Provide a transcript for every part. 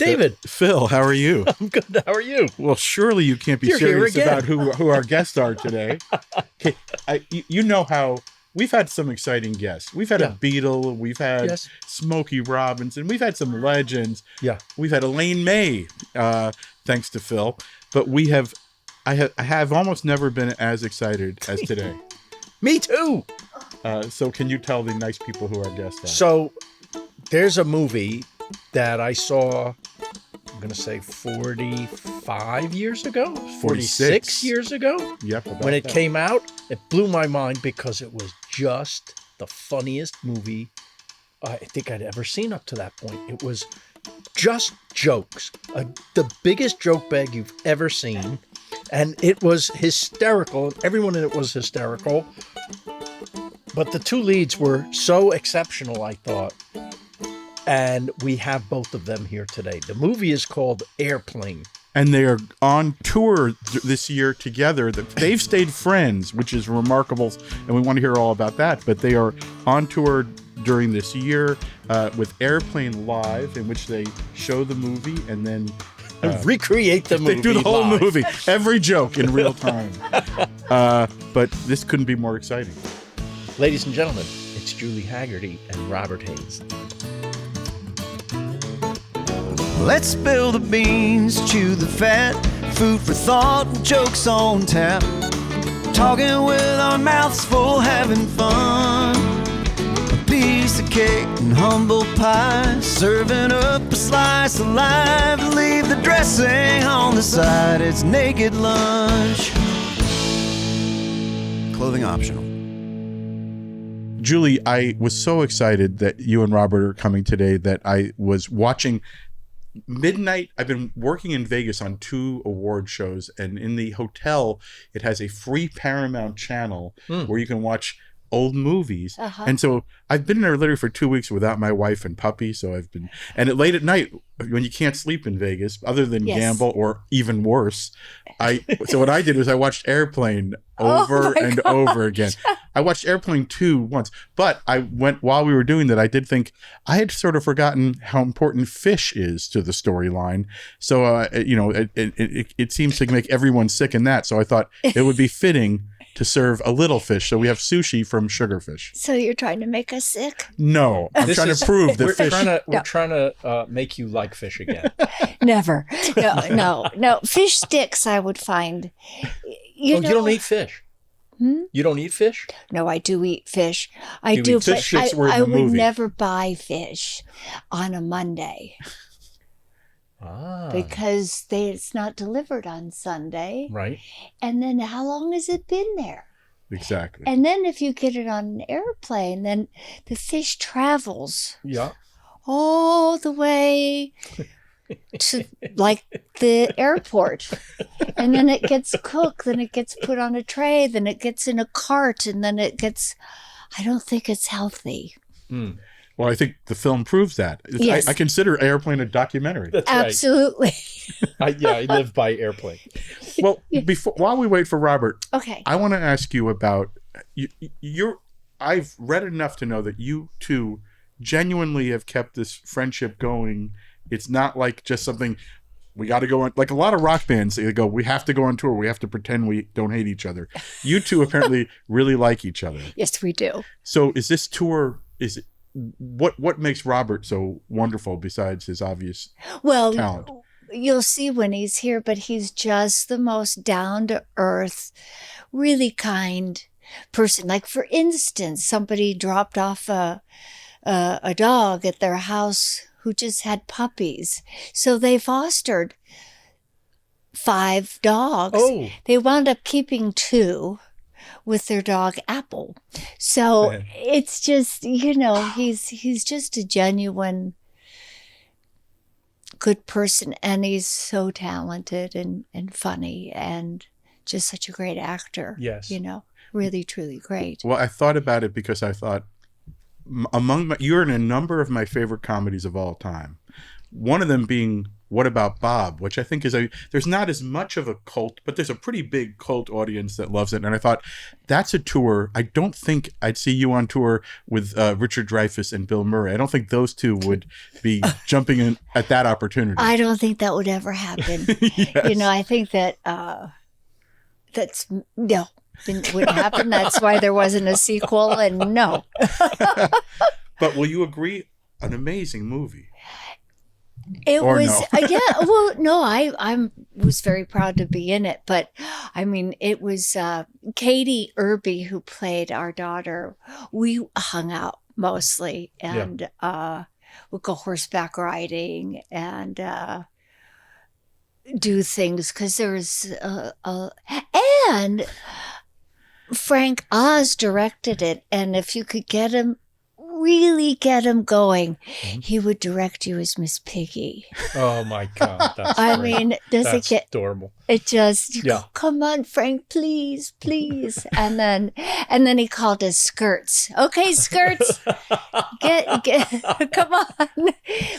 David. Phil, how are you? I'm good. How are you? Well, surely you can't be You're here serious again. about who our guests are today. Okay, you know how we've had some exciting guests. We've had a Beatle. We've had Smokey Robinson. We've had some legends. Yeah. We've had Elaine May, thanks to Phil. But I have almost never been as excited as today. Me too. So can you tell the nice people who our guests are? So there's a movie that I saw, I'm going to say 45 years ago, 46 years ago. Yep. When it came out, it blew my mind because it was just the funniest movie I think I'd ever seen up to that point. It was just jokes, the biggest joke bag you've ever seen. And it was hysterical. Everyone in it was hysterical. But the two leads were so exceptional, I thought. And we have both of them here today. The movie is called Airplane. And they are on tour this year together. They've stayed friends, which is remarkable. And we want to hear all about that. But they are on tour during this year with Airplane Live, in which they show the movie and then recreate the movie. They do the whole live. movie, every joke in real time. But this couldn't be more exciting. Ladies and gentlemen, it's Julie Hagerty and Robert Hayes. Let's spill the beans, chew the fat, food for thought, jokes on tap. Talking with our mouths full, having fun. A piece of cake and humble pie, serving up a slice of life. Leave the dressing on the side, it's naked lunch. Clothing optional. Julie, I was so excited that you and Robert are coming today that I was watching midnight. I've been working in Vegas on 2 award shows, and in the hotel, it has a free Paramount channel where you can watch old movies. And so I've been there literally for 2 weeks without my wife and puppy. So I've been, and late at night when you can't sleep in Vegas, other than gamble or even worse, so what I did was I watched Airplane over and over again. I watched Airplane 2 once, but while we were doing that, I did think I had sort of forgotten how important fish is to the storyline. So, it seems to make everyone sick in that. So I thought it would be fitting to serve a little fish. So we have sushi from Sugarfish. So you're trying to make us sick? No, I'm trying to prove that fish. We're trying to make you like fish again. Never. No. Fish sticks, I would find. You don't eat fish. You don't eat fish? No, I do eat fish. I You do, eat but fish sticks were in I the would movie. never buy fish on a Monday because it's not delivered on Sunday. Right. And then how long has it been there? Exactly. And then if you get it on an airplane, then the fish travels all the way to like the airport, and then it gets cooked, then it gets put on a tray, then it gets in a cart, and then I don't think it's healthy. Well, I think the film proves that. Yes. I consider Airplane a documentary. That's Absolutely. right. I live by Airplane. Well, while we wait for Robert, Okay. I want to ask you about I've read enough to know that you two genuinely have kept this friendship going. It's not like just something we got to go on, like a lot of rock bands. They go, we have to go on tour. We have to pretend we don't hate each other. You two apparently really like each other. Yes, we do. So is this tour, what makes Robert so wonderful besides his obvious talent? You'll see when he's here, but he's just the most down-to-earth, really kind person. Like, for instance, somebody dropped off a dog at their house who just had puppies. So they fostered 5 dogs. Oh. They wound up keeping 2 with their dog Apple. So it's just, he's just a genuine good person, and he's so talented and funny and just such a great actor. Yes. Really, truly great. Well, I thought about it because I thought you're in a number of my favorite comedies of all time. one of them being What About Bob, which I think is there's not as much of a cult, but there's a pretty big cult audience that loves it. And I thought, that's a tour. I don't think I'd see you on tour with Richard Dreyfuss and Bill Murray. I don't think those two would be jumping in at that opportunity. I don't think that would ever happen. Yes. You know, I think that no, it wouldn't happen. That's why there wasn't a sequel, and no. But will you agree? An amazing movie. It Or was, no? yeah, well, no, I was very proud to be in it, but I mean, it was Katie Irby who played our daughter. We hung out mostly and would go horseback riding and do things because there's and Frank Oz directed it, and if you could really get him going, he would direct you as Miss Piggy. Oh my God. That's I great. mean, does That's it get adorable. it just Yeah. come on, Frank, please, please. And then he called us skirts. Okay, skirts. Get come on.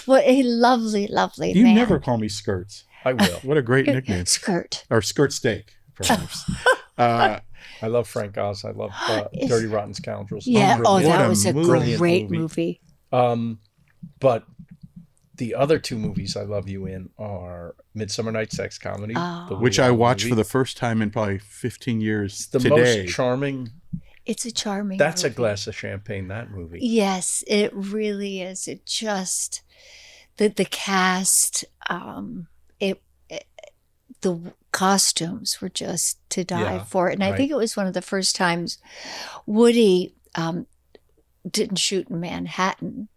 What a lovely You man. never call me Skirts. I will. What a great nickname. Skirt. Or Skirt Steak, perhaps. I love Frank Oz. I love Dirty Rotten Scoundrels. Yeah. Oh, What that a was a brilliant great movie. movie. But the other two movies I love you in are Midsummer Night's Sex Comedy, Oh. the Which Woody I Allen watched movie. for the first time in probably 15 years the today. most charming. It's a charming That's a movie. glass of champagne. That movie. Yes, it really is. It just the cast, the costumes were just to die Yeah, for. And I right. think it was one of the first times Woody didn't shoot in Manhattan.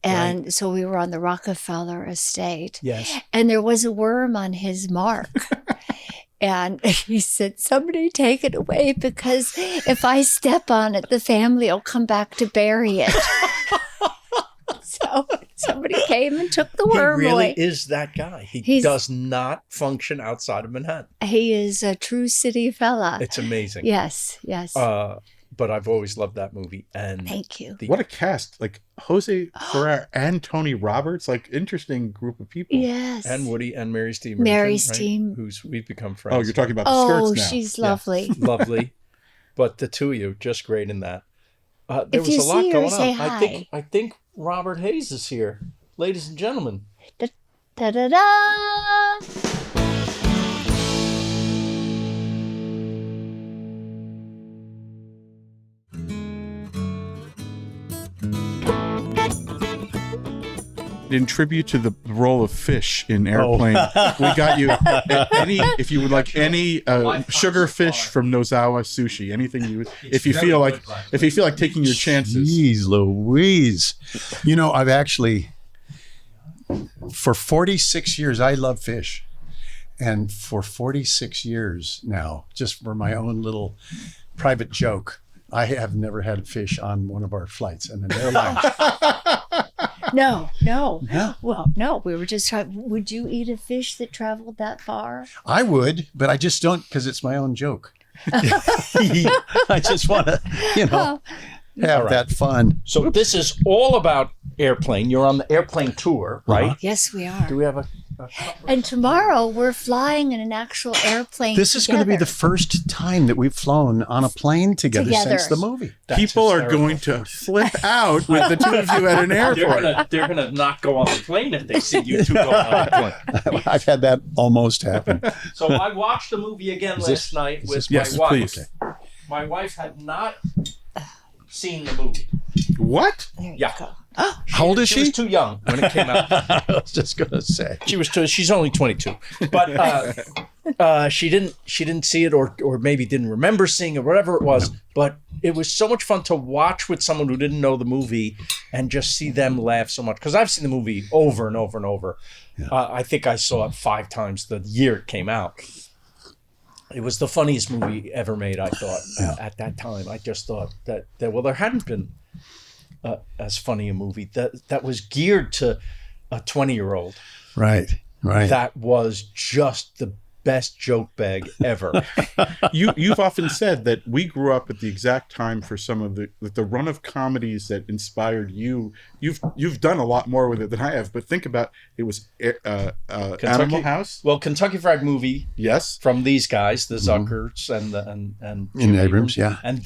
And so we were on the Rockefeller estate. Yes. And there was a worm on his mark. And he said, somebody take it away because if I step on it, the family will come back to bury it. So somebody came and took the He worm really away. is that guy. He He's- does not function outside of Manhattan. He is a true city fella. It's amazing. Yes, yes. But I've always loved that movie. And Thank you. What a cast. Like Jose Ferrer and Tony Roberts. Like, interesting group of people. Yes. and Woody and Mary Steenburgen, Mary right? Steen- who's we've become friends. Oh, you're talking about the Oh, skirts now. she's Yeah. lovely. Lovely. But the two of you, just great in that. There If was you a lot see her, going say on. hi. I think Robert Hayes is here. Ladies and gentlemen. Da-da-da! In tribute to the role of fish in Airplane, we got you if you would like any sugarfish from Nozawa Sushi, anything you if you feel like taking your chances. Jeez Louise. You know, I've actually, for 46 years, I love fish. And for 46 years now, just for my own little private joke, I have never had fish on one of our flights in an airline. No. Yeah. Well, no, we were just talking. Would you eat a fish that traveled that far? I would, but I just don't because it's my own joke. I just want to, have that fun. So this is all about Airplane. You're on the Airplane tour, right? Yes, we are. Do we have a And tomorrow we're flying in an actual airplane. This is going to be the together. first time that we've flown on a plane together since the movie. People are going to flip out with the two of you at an airport. They're gonna not go on the plane if they see you two going on the plane. I've had that almost happen. So I watched the movie again last night with Yes, my wife. please. My wife had not seen the movie. What? There you Yeah. go. How old is She was she? too young when it came out. I was just going to say. She's only 22, but she didn't see it or maybe didn't remember seeing it, whatever it was. But it was so much fun to watch with someone who didn't know the movie and just see them laugh so much. Because I've seen the movie over and over and over. I think I saw it 5 times the year it came out. It was the funniest movie ever made, I thought, at that time. I just thought that there hadn't been as funny a movie that was geared to a 20-year-old. Right. That was just the best joke bag ever. You've often said that we grew up at the exact time for some of the run of comedies that inspired you. You've done a lot more with it than I have, but think about it was Animal House. Well, Kentucky Fried Movie. Yes, from these guys, the Zuckers and Jim Abrams, yeah, and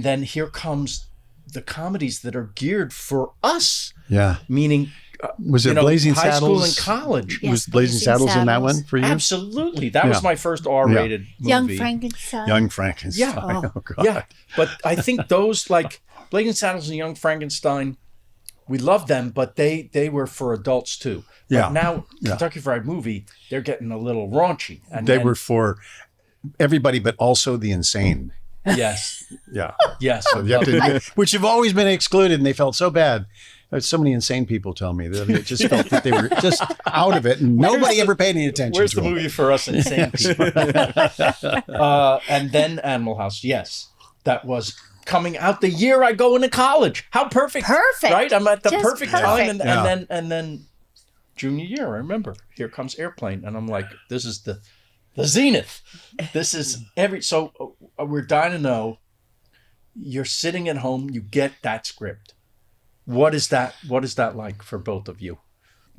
then here comes the comedies that are geared for us. Yeah, meaning. Was it Blazing high Saddles? School and college. Yes, was Blazing Saddles in that one for you? Absolutely. That was my first R-rated movie. Young Frankenstein. Young Frankenstein. Yeah. Oh, God. Yeah. But I think those, like Blazing Saddles and Young Frankenstein, we love them, but they were for adults too. But Yeah. now, Kentucky Fried Movie, they're getting a little raunchy. And They were for everybody, but also the insane. Yes. Yeah. Yes. So you have to, which have always been excluded, and they felt so bad. So many insane people tell me that they just felt that they were just out of it, and nobody ever paid any attention Where's to the them. movie for us insane people? And then Animal House. Yes. That was coming out the year I go into college. How perfect. Perfect. Right? I'm at the Just perfect perfect. time. Yeah. And then junior year, I remember, here comes Airplane. And I'm like, this is the zenith. This is so we're dying to know. You're sitting at home, you get that script. What is that like for both of you?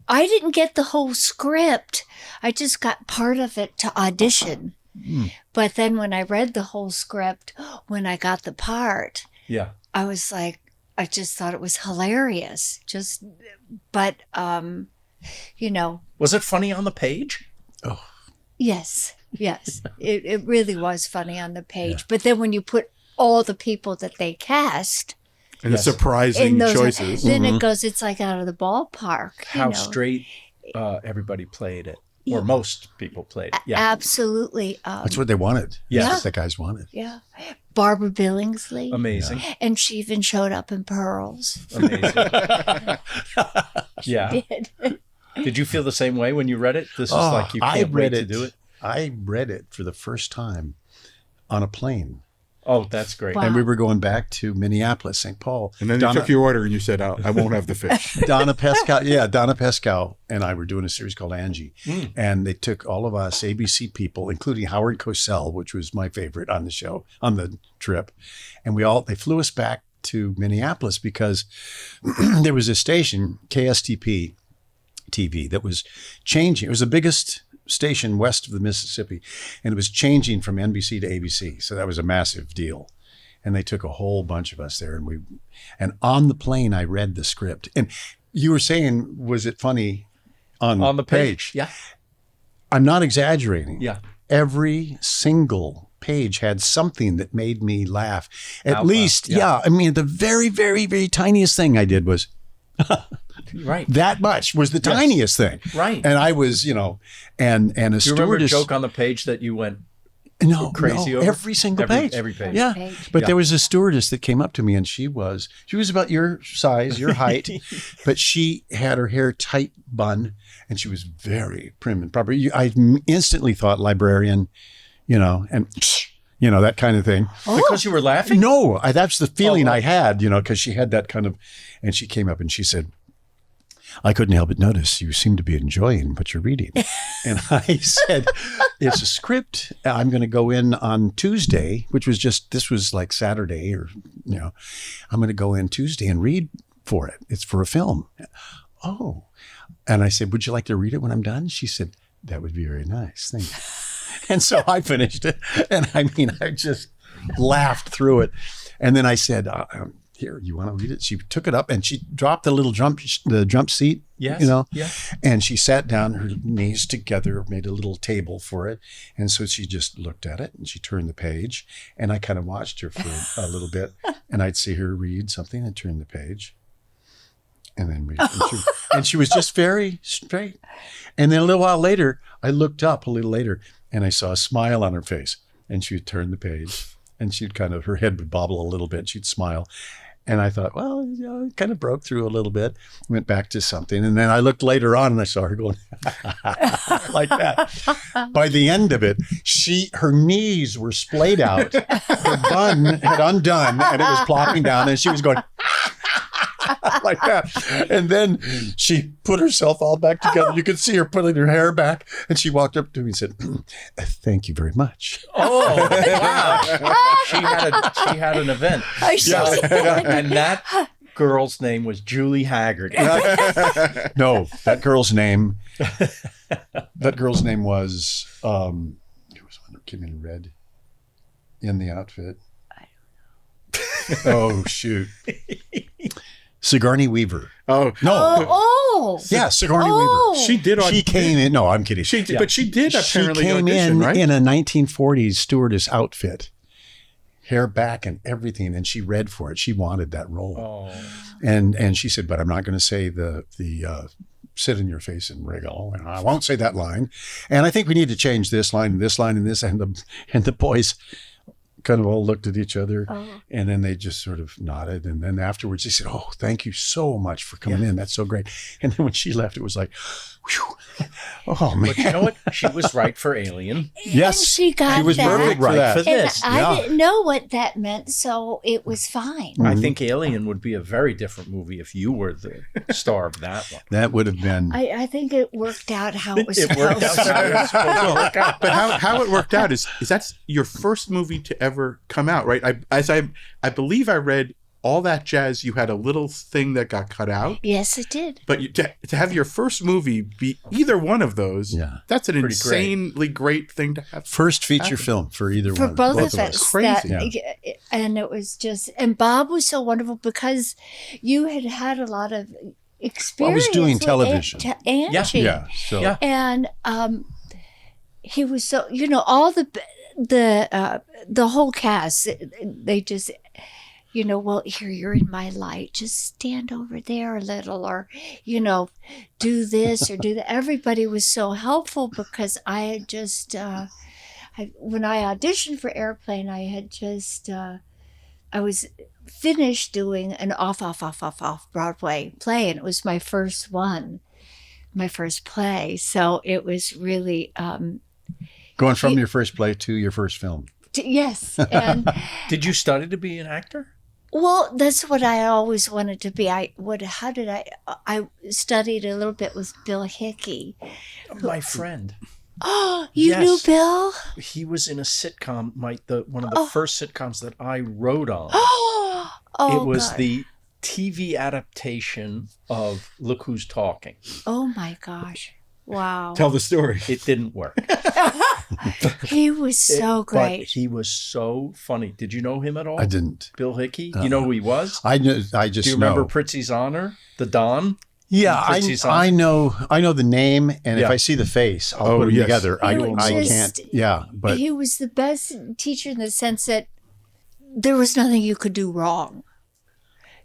I didn't get the whole script. I just got part of it to audition. But then when I read the whole script, when I got the part, Yeah. I was like, I just thought it was hilarious. But Was it funny on the page? yes. It really was funny on the page. Yeah. But then when you put all the people that they cast, and the surprising choices. Then it goes, it's like out of the ballpark. How straight everybody played it. Or most people played it. Yeah. Absolutely. That's what they wanted. Yes. That's what the guys wanted. Yeah. Barbara Billingsley. Amazing. Yeah. And she even showed up in pearls. Amazing. Yeah. Did you feel the same way when you read it? This is like you can't wait to do it. I read it for the first time on a plane. Oh, that's great. Wow. And we were going back to Minneapolis, St. Paul. And then you took your order and you said, I won't have the fish. Donna Pescow and I were doing a series called Angie. And they took all of us ABC people, including Howard Cosell, which was my favorite on the show, on the trip. And they flew us back to Minneapolis because there was a station, KSTP TV, that was changing. It was the biggest station west of the Mississippi, and it was changing from NBC to ABC. So that was a massive deal. And they took a whole bunch of us there, and on the plane I read the script. And you were saying, was it funny on the page? Yeah. I'm not exaggerating. Yeah. Every single page had something that made me laugh. At least, yeah. I mean, the very, very, very tiniest thing I did was right. That much was the tiniest thing. Right. And I was, and a Do you stewardess. remember a joke on the page that you went crazy over? Every single page. Every page. Yeah. But there was a stewardess that came up to me, and she was about your size, your height, but she had her hair tight bun, and she was very prim and proper. I instantly thought librarian, and that kind of thing. Because you were laughing? No, that's the feeling I had, because she had that kind of, and she came up and she said, I couldn't help but notice you seem to be enjoying what you're reading. And I said, it's a script. I'm going to go in on Tuesday, this was like Saturday I'm going to go in Tuesday and read for it. It's for a film. Oh. And I said, would you like to read it when I'm done? She said, that would be very nice. Thank you. And so I finished it. And I just laughed through it. And then I said, here, you want to read it? She took it up and she dropped the little jump seat, Yeah. and she sat down, her knees together, made a little table for it. And so she just looked at it and she turned the page, and I kind of watched her for a little bit, and I'd see her read something and turn the page and then read. And she was just very straight. And then a little while later, I looked up a little later and I saw a smile on her face, and she would turn the page and she'd her head would bobble a little bit. She'd smile. And I thought, well, it kind of broke through a little bit, went back to something. And then I looked later on and I saw her going like that. By the end of it, her knees were splayed out. Her bun had undone and it was plopping down, and she was going. like that. And then she put herself all back together. You could see her putting her hair back. And she walked up to me and said, thank you very much. Oh, wow. She had an event. And that girl's name was Julie Hagerty. No, that girl's name was, it was one that came in red in the outfit. I don't know. Oh, shoot. Sigourney Weaver. Oh no! Oh, yeah, Sigourney Oh. Weaver. she did. She came in. No, I'm kidding. But she did apparently She came audition, in right? in a 1940s stewardess outfit, hair back and everything, and she read for it. She wanted that role, and she said, "But I'm not going to say the sit in your face and wriggle, and I won't say that line. And I think we need to change this line and this line and this." And the boys kind of all looked at each other, and then they just sort of nodded. And then afterwards they said, "Oh, thank you so much for coming in. That's so great." And then when she left, it was like, whew. Oh man. But you know what? She was right for Alien. Yes, and she got she was that. perfect for Right that. for And this. I didn't know what that meant, so it was fine. I think Alien would be a very different movie if you were the star of that one. That would have been. I think it worked out how it was It worked out how it was supposed to work out. But how it worked out is that's your first movie to ever come out, right? I believe I read All That Jazz. You had a little thing that got cut out, Yes, it did. but to have your first movie be either one of those, that's an Pretty great. insanely great thing to have. First feature film for either For one. both of us. Crazy. And it was just, and Bob was so wonderful because you had a lot of experience. doing with television. Angie. Yeah. So Yeah. And he was so, all the whole cast, they just, well, here, you're in my light, just stand over there a little, or, do this or do that. Everybody was so helpful because I had just, when I auditioned for Airplane, I had just, I was finished doing an off Broadway play, and it was my first one, my first play. So it was really, going from your first play to your first film. yes. And Did you study to be an actor? well, that's what I always wanted to be. I studied a little bit with Bill Hickey. My friend. Oh, you Yes. knew Bill? He was in a sitcom, one of the first sitcoms that I wrote on. Oh, It was God. the TV adaptation of Look Who's Talking. Oh my gosh. Wow. Tell the story. It didn't work. He was so But great. he was so funny. Did you know him at all? I didn't. Bill Hickey? You know who he was? I knew. I just Do you remember know. Pritzi's Honor? The Don? Yeah, Pritzi's I know. I know the name, and if Yeah. I see the face, I'll put them yes. together. I He was can't. just- Yeah, but He was the best teacher in the sense that there was nothing you could do wrong.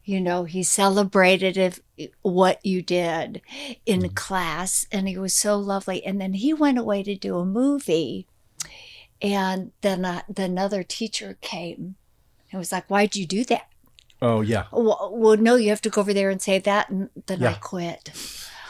He celebrated what you did in class, and he was so lovely. And then he went away to do a movie, and then another teacher came and was like, "Why'd you do that?" Oh, yeah. Well, no, you have to go over there and say that, and then I Yeah. quit.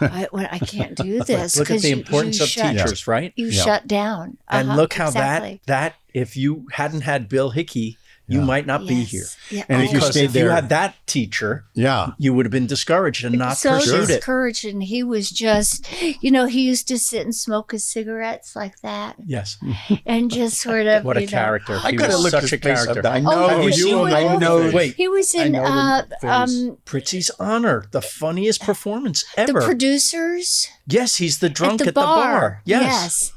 I can't do this. Look at 'cause the you importance of shut- teachers, right? You shut down. And Uh-huh, look how exactly. that if you hadn't had Bill Hickey, you might not be Yes. here. Yeah. And if you Because stayed if you there- had that teacher, yeah, you would have been discouraged and not so pursued it. discouraged, and he was just, he used to sit and smoke his cigarettes like that, Yes. and just sort of, What a character. I He could have was looked such his a face up. character. I Oh, know yes, you. you I would. know. Wait. He was I in know the Pritzi's Honor, the funniest performance the ever. producers Yes, he's the drunk at the bar. Yes.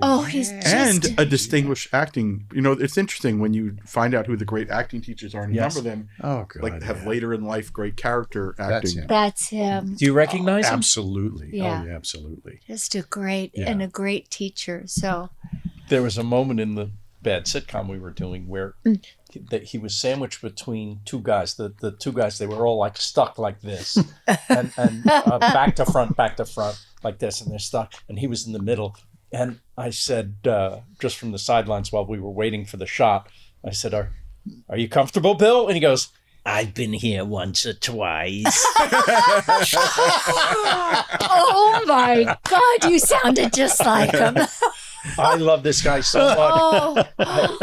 Oh, he's just And a distinguished acting. It's interesting when you find out who the great acting teachers are, and Yes. number them Oh god, have yeah. later in life great character That's acting. him. That's him. Do you recognize him? Absolutely. Yeah. Oh yeah, absolutely. Just a great Yeah. and a great teacher. So There was a moment in the bad sitcom we were doing where he was sandwiched between two guys. The two guys, they were all like stuck like this, and back to front like this, and they're stuck. And he was in the middle. And I said, just from the sidelines while we were waiting for the shot, I said, "Are you comfortable, Bill?" And he goes, "I've been here once or twice." oh my God, you sounded just like him. I love this guy so much. Oh,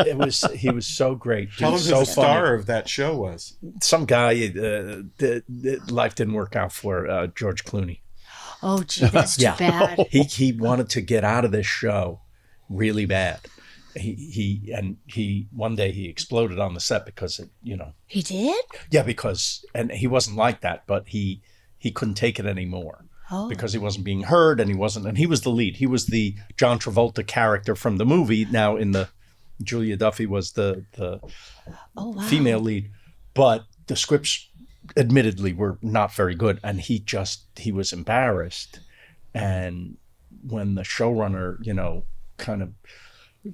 He was so great. He Tell him was who so the star funny. of that show was. Some guy life didn't work out for George Clooney. oh, gee, that's too bad. He wanted to get out of this show really bad. He one day he exploded on the set because He did? because he wasn't like that, but he couldn't take it anymore. Oh. Because he wasn't being heard, and he was the lead. He was the John Travolta character from the movie. Now Julia Duffy was the Oh, wow. female lead, but the scripts admittedly were not very good, and he was embarrassed. And when the showrunner, kind of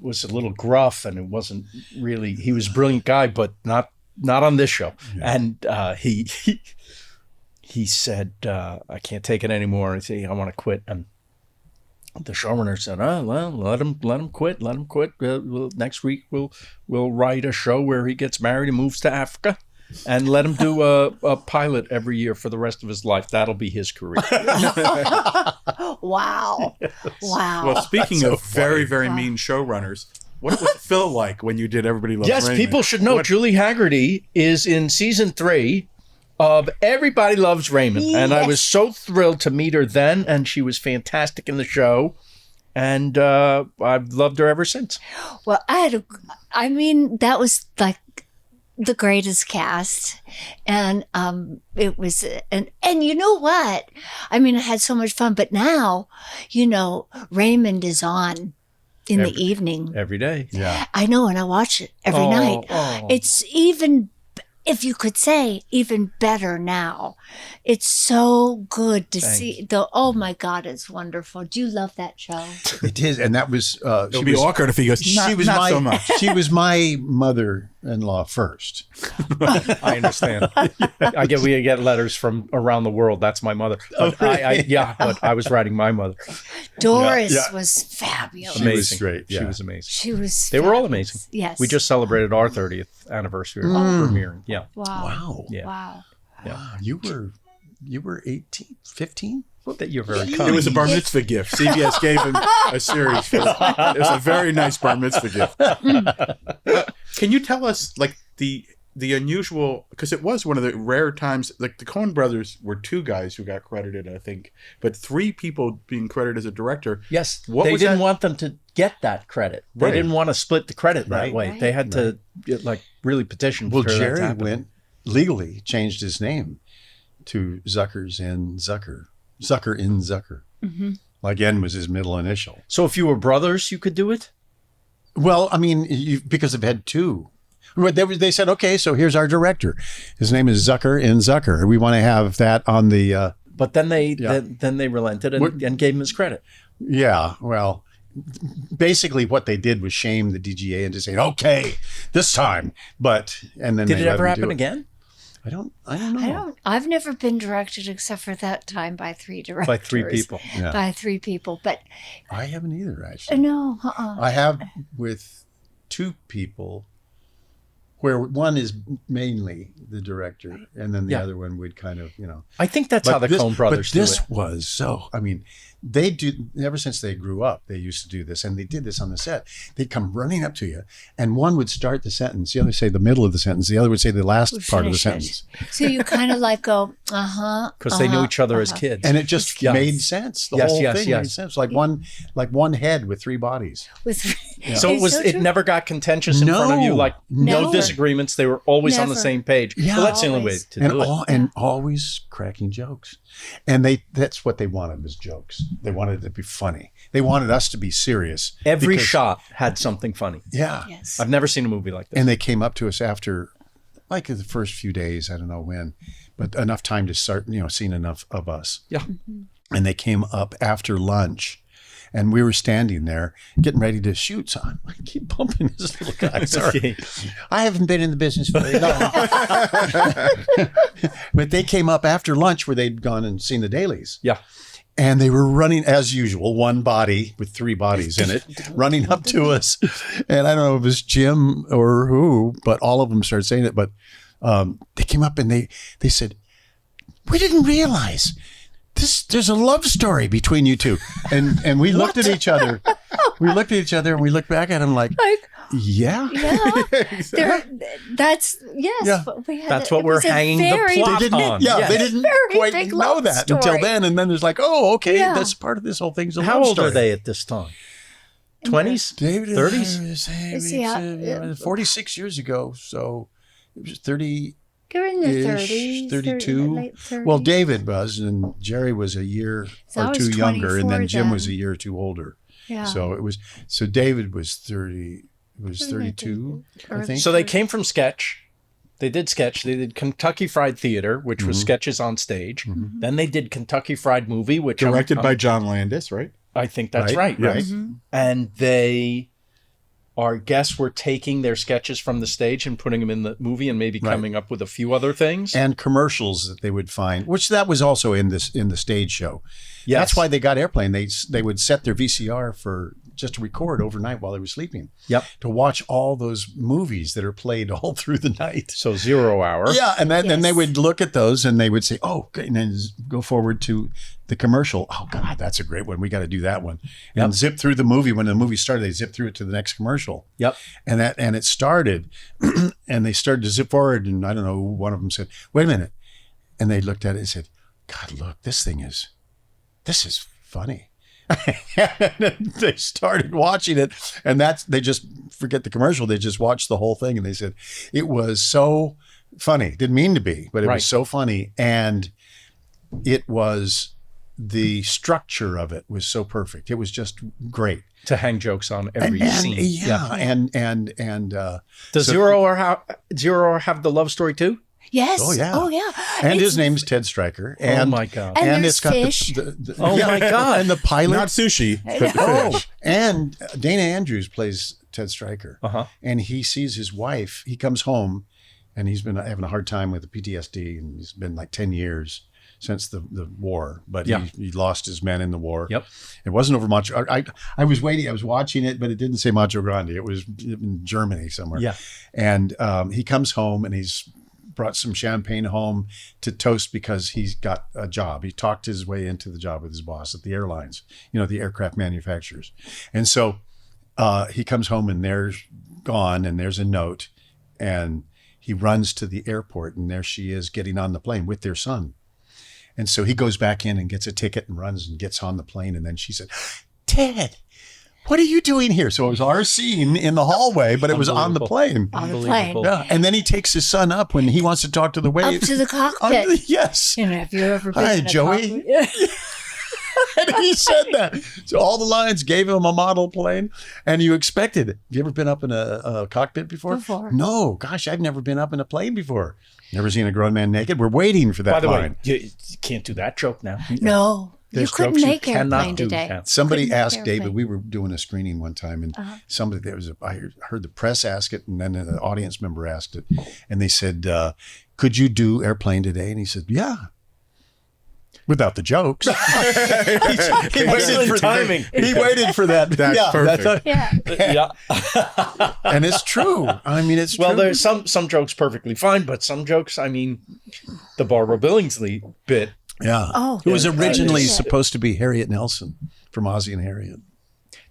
was a little gruff, and it wasn't really, he was a brilliant guy, but not on this show. Yeah. And he said, I can't take it anymore. I said, I want to quit. And the showrunner said, oh, well, let him quit. Next week we'll write a show where he gets married and moves to Africa, and let him do a pilot every year for the rest of his life. That'll be his career. Wow. Wow. Well, speaking of very, very mean showrunners, what was Phil like when you did Everybody Loves Yes, Raymond? people should know Julie Hagerty is in season 3 of Everybody Loves Raymond. Yes. And I was so thrilled to meet her then, and she was fantastic in the show. And I've loved her ever since. Well, that was like the greatest cast. And it was, and you know what? I had so much fun, but now, Raymond is on in the evening. Every day. Yeah. I know, and I watch it every night. Oh. It's even, if you could say, even better now. It's so good to see oh my God, it's wonderful. Do you love that show? It is, and that was. It'll be awkward if he goes, not so much. She was my mother-in-law first. I understand. We get letters from around the world. That's my mother. But but I was writing my mother. Doris was fabulous. Amazing. great. She was amazing. She was. They were all amazing. Yes. We just celebrated our 30th anniversary of premiering. Yeah. Wow. Wow. Yeah. Wow. Wow. You were 18, 15? That you're very kind. It was a bar mitzvah gift. CBS gave him a series. It was a very nice bar mitzvah gift. Can you tell us, like, the unusual, because it was one of the rare times, like the Coen brothers were 2 guys who got credited, I think, but 3 people being credited as a director. Yes, What they was didn't that? want them to get that credit. They Right. didn't want to split the credit that Right. way. Right. They had to really petition. Well, for that to Jerry happen. legally changed his name to Zucker's in Zucker. Zucker in Zucker. Mm-hmm. Like N was his middle initial. So if you were brothers, you could do it. Well, because they've had 2. They said, okay, so here's our director. His name is Zucker in Zucker. We want to have that on the. But then they relented and gave him his credit. Yeah, well, basically what they did was shame the DGA into saying, okay, this time. And then Did they it let ever him do happen it. again? I don't know. I've never been directed except for that time by 3 directors. By 3 people. Yeah. By 3 people. But I haven't either, actually. no, I have with 2 people where one is mainly the director and then the other one would kind of, I think that's how the Coen brothers But this do it. was so, they do, ever since they grew up, they used to do this, and they did this on the set. They'd come running up to you, and one would start the sentence, the other would say the middle of the sentence, the other would say the last part of the finish it. sentence. So you kind of like go, Because they knew each other as kids. And it just made sense. The whole thing made sense. Like one head with 3 bodies. with So it true. never got contentious in front of you, like no Never. disagreements. They were always on the Never. same page. Yeah. Well, that's the only way Always. to do it. And always cracking jokes. And that's what they wanted, was jokes. They wanted it to be funny. They wanted us to be serious. Every because- shot had something funny. Yeah. Yes. I've never seen a movie like this. And they came up to us after, like the first few days, I don't know when, but enough time to start, seeing enough of us. Yeah. And they came up after lunch, and we were standing there getting ready to shoot. So I keep bumping this little guy. Sorry. I haven't been in the business very long. But they came up after lunch where they'd gone and seen the dailies. Yeah. And they were running, as usual, one body with 3 bodies in it, running up to us. And I don't know if it was Jim or who, but all of them started saying it. But they came up and they said, "We didn't realize there's a love story between you 2." And we looked at each other We looked at each other and we looked back at him like, yeah. That's yes. Yeah. We had That's it what we're was a hanging the very- plot They didn't, on. yeah, they didn't Very quite big know love that until story. then. And then there's like, oh, okay, Yeah. that's part of this whole thing's a How love old story. are they at this time? 20s? David 30s? Is he 46 years ago. So it was 30. They're in their Ish, 30s, 32. late 30s. Well, David was, and Jerry was a year So I or was two younger, and then 24 Jim was then. a year or two older. Yeah. So David was 30, was 32, I think. So they came from sketch. They did sketch. They did Kentucky Fried Theater, which was sketches on stage. Then they did Kentucky Fried Movie, which Directed by John Landis, right? I think that's right. Right. Yes. And our guests were taking their sketches from the stage and putting them in the movie and maybe coming up with a few other things. And commercials that they would find, which that was also in the stage show. Yes. That's why they got Airplane. They would set their VCR for just to record overnight while they were sleeping. Yep. To watch all those movies that are played all through the night. So 0 Hour. Yeah, and then they Yes. would look at those and they would say, "Oh," okay, and then go forward to the commercial. "Oh God, that's a great one. We got to do that one." And zip through the movie. When the movie started, they zip through it to the next commercial. Yep. And it started, and they started to zip forward, and I don't know, one of them said, "Wait a minute," and they looked at it and said, "God, look, this is funny." And they started watching it, and they just forget the commercial. They just watched the whole thing, and they said it was so funny. Didn't mean to be, but it was so funny, and it was the structure of it was so perfect. It was just great To hang jokes on every scene. and Does 0 Hour have the love story too? Yes. Oh, yeah. Oh yeah. and his It's- name's Ted Stryker. And, Oh my God. And it's there's got fish. the Oh my God. and the pilot. Not sushi, but Oh, fish. and Dana Andrews plays Ted Stryker. Uh-huh. And he sees his wife. He comes home, and he's been having a hard time with the PTSD, and it's been like 10 years since the war. But he lost his men in the war. Yep. It wasn't over much. I was waiting. I was watching it, but it didn't say Macho Grande. It was in Germany somewhere. Yeah. And he comes home, and he's brought some champagne home to toast because he's got a job. He talked his way into the job with his boss at the airlines, the aircraft manufacturers. And so he comes home, and they're gone, and there's a note, and he runs to the airport, and there she is getting on the plane with their son. And so he goes back in and gets a ticket and runs and gets on the plane. And then she said, "Ted, what are you doing here?" So it was our scene in the hallway, but it was on the plane. On the plane. Unbelievable. Yeah. And then he takes his son up when he wants to talk to the Up waiter. to the cockpit. Yes. Have you ever been Hi, in a Joey. cockpit? Yeah. And he said that. So all the lines gave him a model plane, and you expected it. Have you ever been up in a cockpit before? Before. No. Gosh, I've never been up in a plane before. Never seen a grown man naked. We're waiting for that By the line. way, you can't do that joke now. No. There's you couldn't jokes make cannot airplane do today. now. Somebody Couldn't make asked David, airplane. we were doing a screening one time, and I heard the press ask it, and then an audience member asked it, and they said, "Could you do Airplane today?" And he said, "Yeah." Without the jokes. he waited for timing. He waited for that. That's perfect. Yeah. Yeah. And it's true. I mean, it's Well, true. there's some jokes perfectly fine, but some jokes, I mean, the Barbara Billingsley bit. Yeah. Oh. It was originally Yeah. supposed to be Harriet Nelson from Ozzie and Harriet.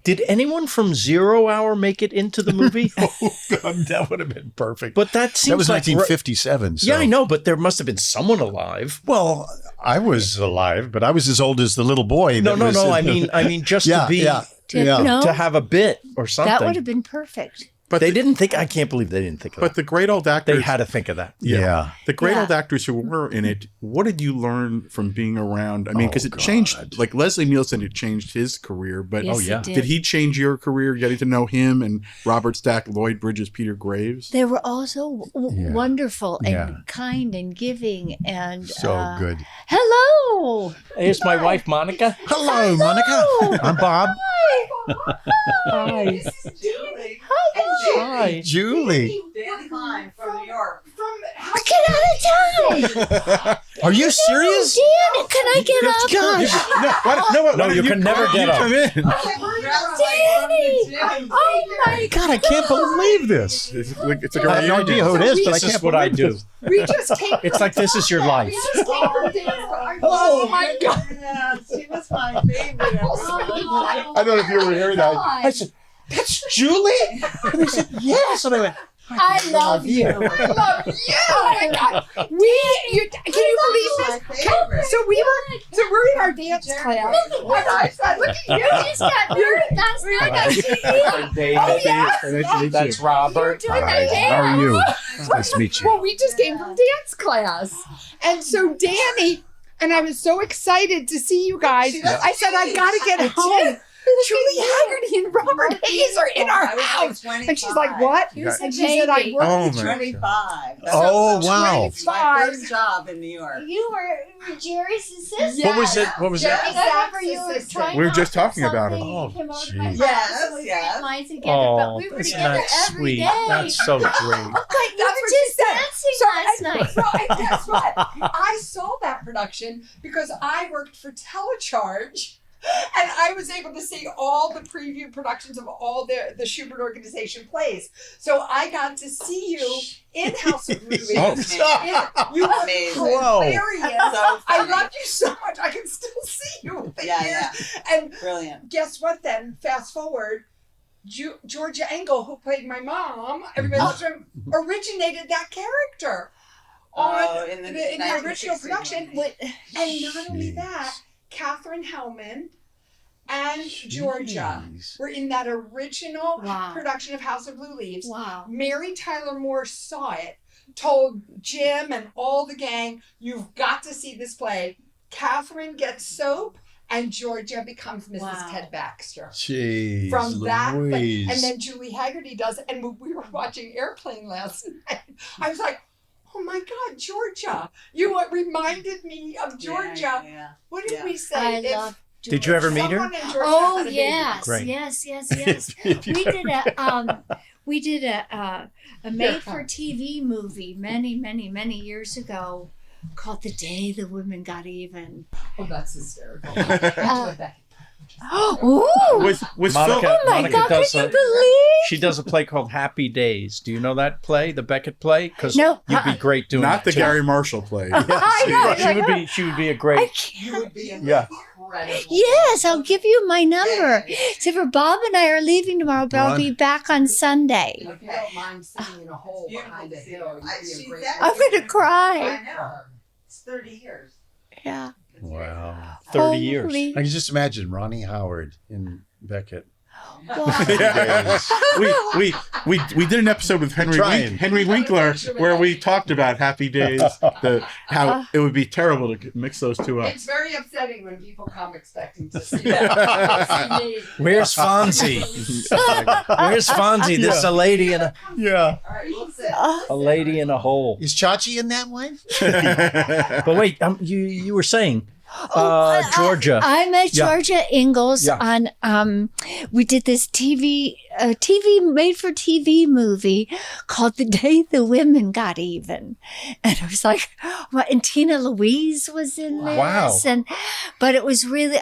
Did anyone from 0 Hour make it into the movie? God, that would have been perfect. But that seems that was like 1957. So. Yeah, I know, but there must have been someone alive. Well, I was alive, but I was as old as the little boy. No. that was in I mean, just yeah, to be yeah, Did- yeah. no. to have a bit or something. That would have been perfect. But They didn't think. I can't believe they didn't think of But that. the great old actors, They had to think of that. Yeah. the great Yeah. old actors who were in it. What did you learn from being around? I mean, because Oh, it changed. God. Like Leslie Nielsen, it changed his career. But Yes, yeah. it did. did he change your career? Getting to know him and Robert Stack, Lloyd Bridges, Peter Graves. They were also Yeah. wonderful and Yeah. kind and giving and So good. Hello. Here's my wife, Monica. Hello, Monica. I'm Bob. Hi. Hi. Julie. Danny Klein from New York. Get out of town. Are you serious? Dan, can I get up? Gosh. No, you can never get up. Come in. Danny! Oh my God, I can't believe this. It's like I have no idea who it is, but I This is can't what I believe do. this. We just came. It's like this is your life. Oh my God! She was my favorite. I don't know if you were hearing that. I said, "That's Julie," and they said, "Yes," and I went, I love you. I love you. Oh my God! Can you believe this? So we're in our dance class, and I said, "Look at you! You just got married last night on TV. Oh yeah! That's Robert. You're doing the "How are dance. you? Nice to meet you." Well, we just came from dance class, and so Danny and I was so excited to see you guys. I said, "I gotta get home." Julie Hagerty and Robert Hayes are in our house. And she's like, "What?" Here's a And she said, "I baby. work Oh with my 25. Oh, wow. It's my first job in New York. You were Jerry's assistant. Yeah. What was it? What was it? Yeah. Remember you were Assistant. trying We were out just for talking about it. something, Oh, you came over to my geez. Yes, house and we yes. drank wine together, but we were isn't together that every sweet? day. That's so great. Okay, we That's were what she just said. dancing So last night. So and guess what? I saw that production because I worked for Telecharge. And I was able to see all the preview productions of all the Schubert Organization plays. So I got to see you in House of Movies. You were Amazing. hilarious. So I funny. love you so much. I can still see you. with the Yeah, ears. And Brilliant. guess what then? Fast forward. Georgia Engel, who played my mom, everybody loves her, originated that character In the the original 1960s production. movie. And not only that, Catherine Hellman and Georgia Jeez. were in that original Wow. production of House of Blue Leaves. Wow. Mary Tyler Moore saw it, told Jim and all the gang, "You've got to see this play." Catherine gets soap, and Georgia becomes Mrs. Wow. Ted Baxter. Jeez, From that, Louise. and then Julie Hagerty does it. And when we were watching Airplane last night, I was like, "Oh my God, Georgia! You reminded me of Georgia." Yeah. What did Yeah. we say? I If love Did you ever meet her? someone in Georgia Oh had a baby- yes, Great. yes. We did a made-for-TV movie many years ago called "The Day the Women Got Even." Oh, that's hysterical. Ooh! with Monica, Phil, Oh my Monica God! does Can you a, believe? she does a play called Happy Days. Do you know that play, the Beckett play? Because No. you'd be great doing not it the too. Gary Marshall play. She would be a I great. can't. Yeah. Incredible. Yes, I'll give you my number. So for Bob and I are leaving tomorrow, but I'll be back on Sunday. If you don't mind sitting in a hole behind a hill, you'd be a She's great. that- I'm gonna cry. I know. It's 30 years. Yeah. Wow. 30 years. Holy- I can just imagine Ronnie Howard in Beckett. Wow. we did an episode with Trying. Henry Winkler where we talked about Happy Days, how it would be terrible to mix those two up. It's very upsetting when people come expecting to see me. Where's Fonzie? Where's Fonzie? This is a lady in a Yeah. All right, we'll sit. lady in a hole. Is Chachi in that one? But wait, you were saying Georgia. I met Yeah. Georgia Ingalls Yeah. on we did this TV made for TV movie called The Day the Women Got Even. And I was like, what? And Tina Louise was in this. Wow. But it was really,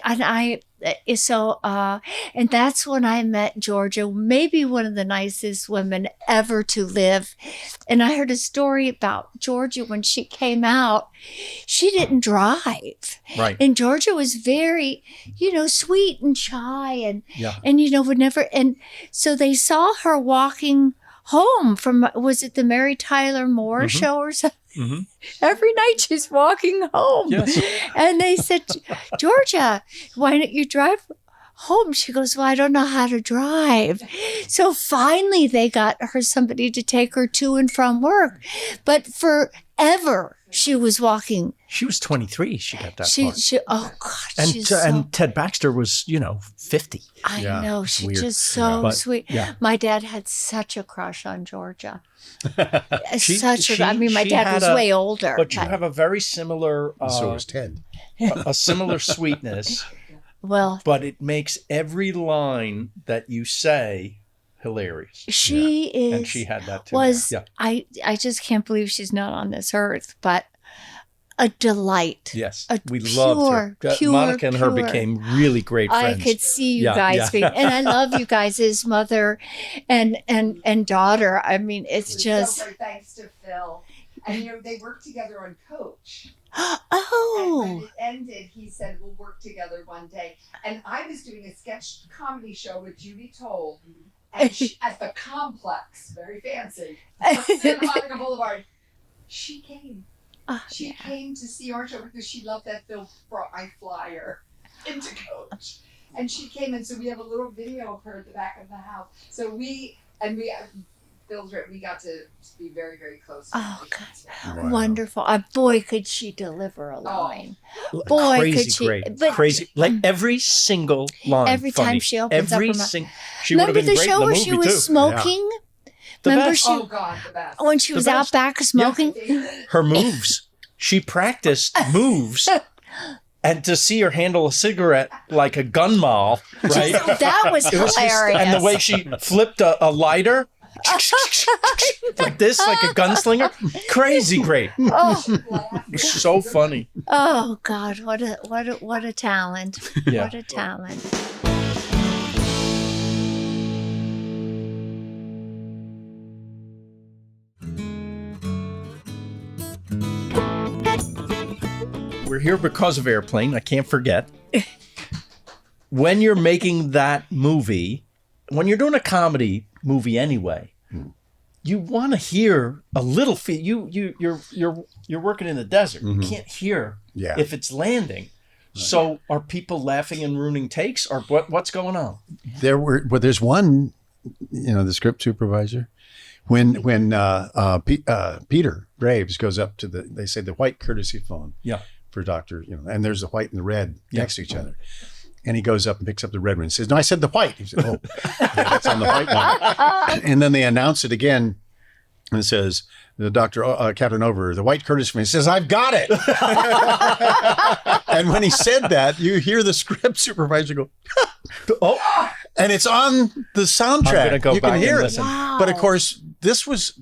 and that's when I met Georgia, maybe one of the nicest women ever to live. And I heard a story about Georgia when she came out. She didn't drive. Right. And Georgia was very, sweet and shy and Yeah. would never. And so they saw her walking home from, was it the Mary Tyler Moore show or something? Mhm. Every night she's walking home. Yes. And they said, "Georgia, why don't you drive home?" She goes, "Well, I don't know how to drive." So finally they got her somebody to take her to and from work. But forever she was walking. She was 23. She got that She, far. oh God, And she's so, and Ted Baxter was 50. I Yeah, know, it's she's weird. just so But, sweet. yeah. My dad had such a crush on Georgia. I mean, my she dad had was a- way older. But you have a very similar So was Ted. a similar sweetness, well, but it makes every line that you say hilarious. she is. And she had that too. was Yeah. I just can't believe she's not on this earth. But a delight. Yes, A we loved her. pure, Monica and her pure. became really great I friends. could see you Yeah, guys yeah. being, and I love you guys as mother and daughter. I mean, it's It was just so great, thanks to Phil. And they worked together on Coach. And oh. when it ended, he said, we'll work together one day. And I was doing a sketch comedy show with Judy Toll and at the Complex, very fancy, Santa Monica Boulevard. She came. She came to see our show because she loved that Phil brought my flyer into Coach. And she came, and so we have a little video of her at the back of the house. So Phil's right, we got to be very, very close. Oh, God. Wow. Wonderful. Boy, could she deliver a line. Boy, crazy could she. great, But crazy. Like every single line. every funny. time she opens up every her mouth. she would have remember been the great show in the where movie she was too. smoking? The Remember best. she Oh, God, the best. when she was out best. back smoking? Her moves. She practiced moves. And to see her handle a cigarette like a gun mall, right? That was hilarious. And the way she flipped a lighter like this, like a gunslinger. Crazy great. Oh, So funny. oh God, what a talent. Yeah. What a talent. We're here because of Airplane. I can't forget. When you're making that movie, when you're doing a comedy movie anyway, you want to hear a little you're working in the desert. You can't hear Yeah. if it's landing. So are people laughing and ruining takes, or what's going on? There's one, the script supervisor, when Peter Graves goes up to they say the white courtesy phone. Yeah. For Dr. And there's the white and the red next to each other. And he goes up and picks up the red one and says, "No, I said the white." He said, "Oh, yeah, that's on the white one." And then they announce it again and it says, the doctor, Captain Over, the white courtesy phone. He says, "I've got it." And when he said that, you hear the script supervisor go, Oh, and it's on the soundtrack. I'm gonna go you back can hear and it. listen. Wow. But of course, this was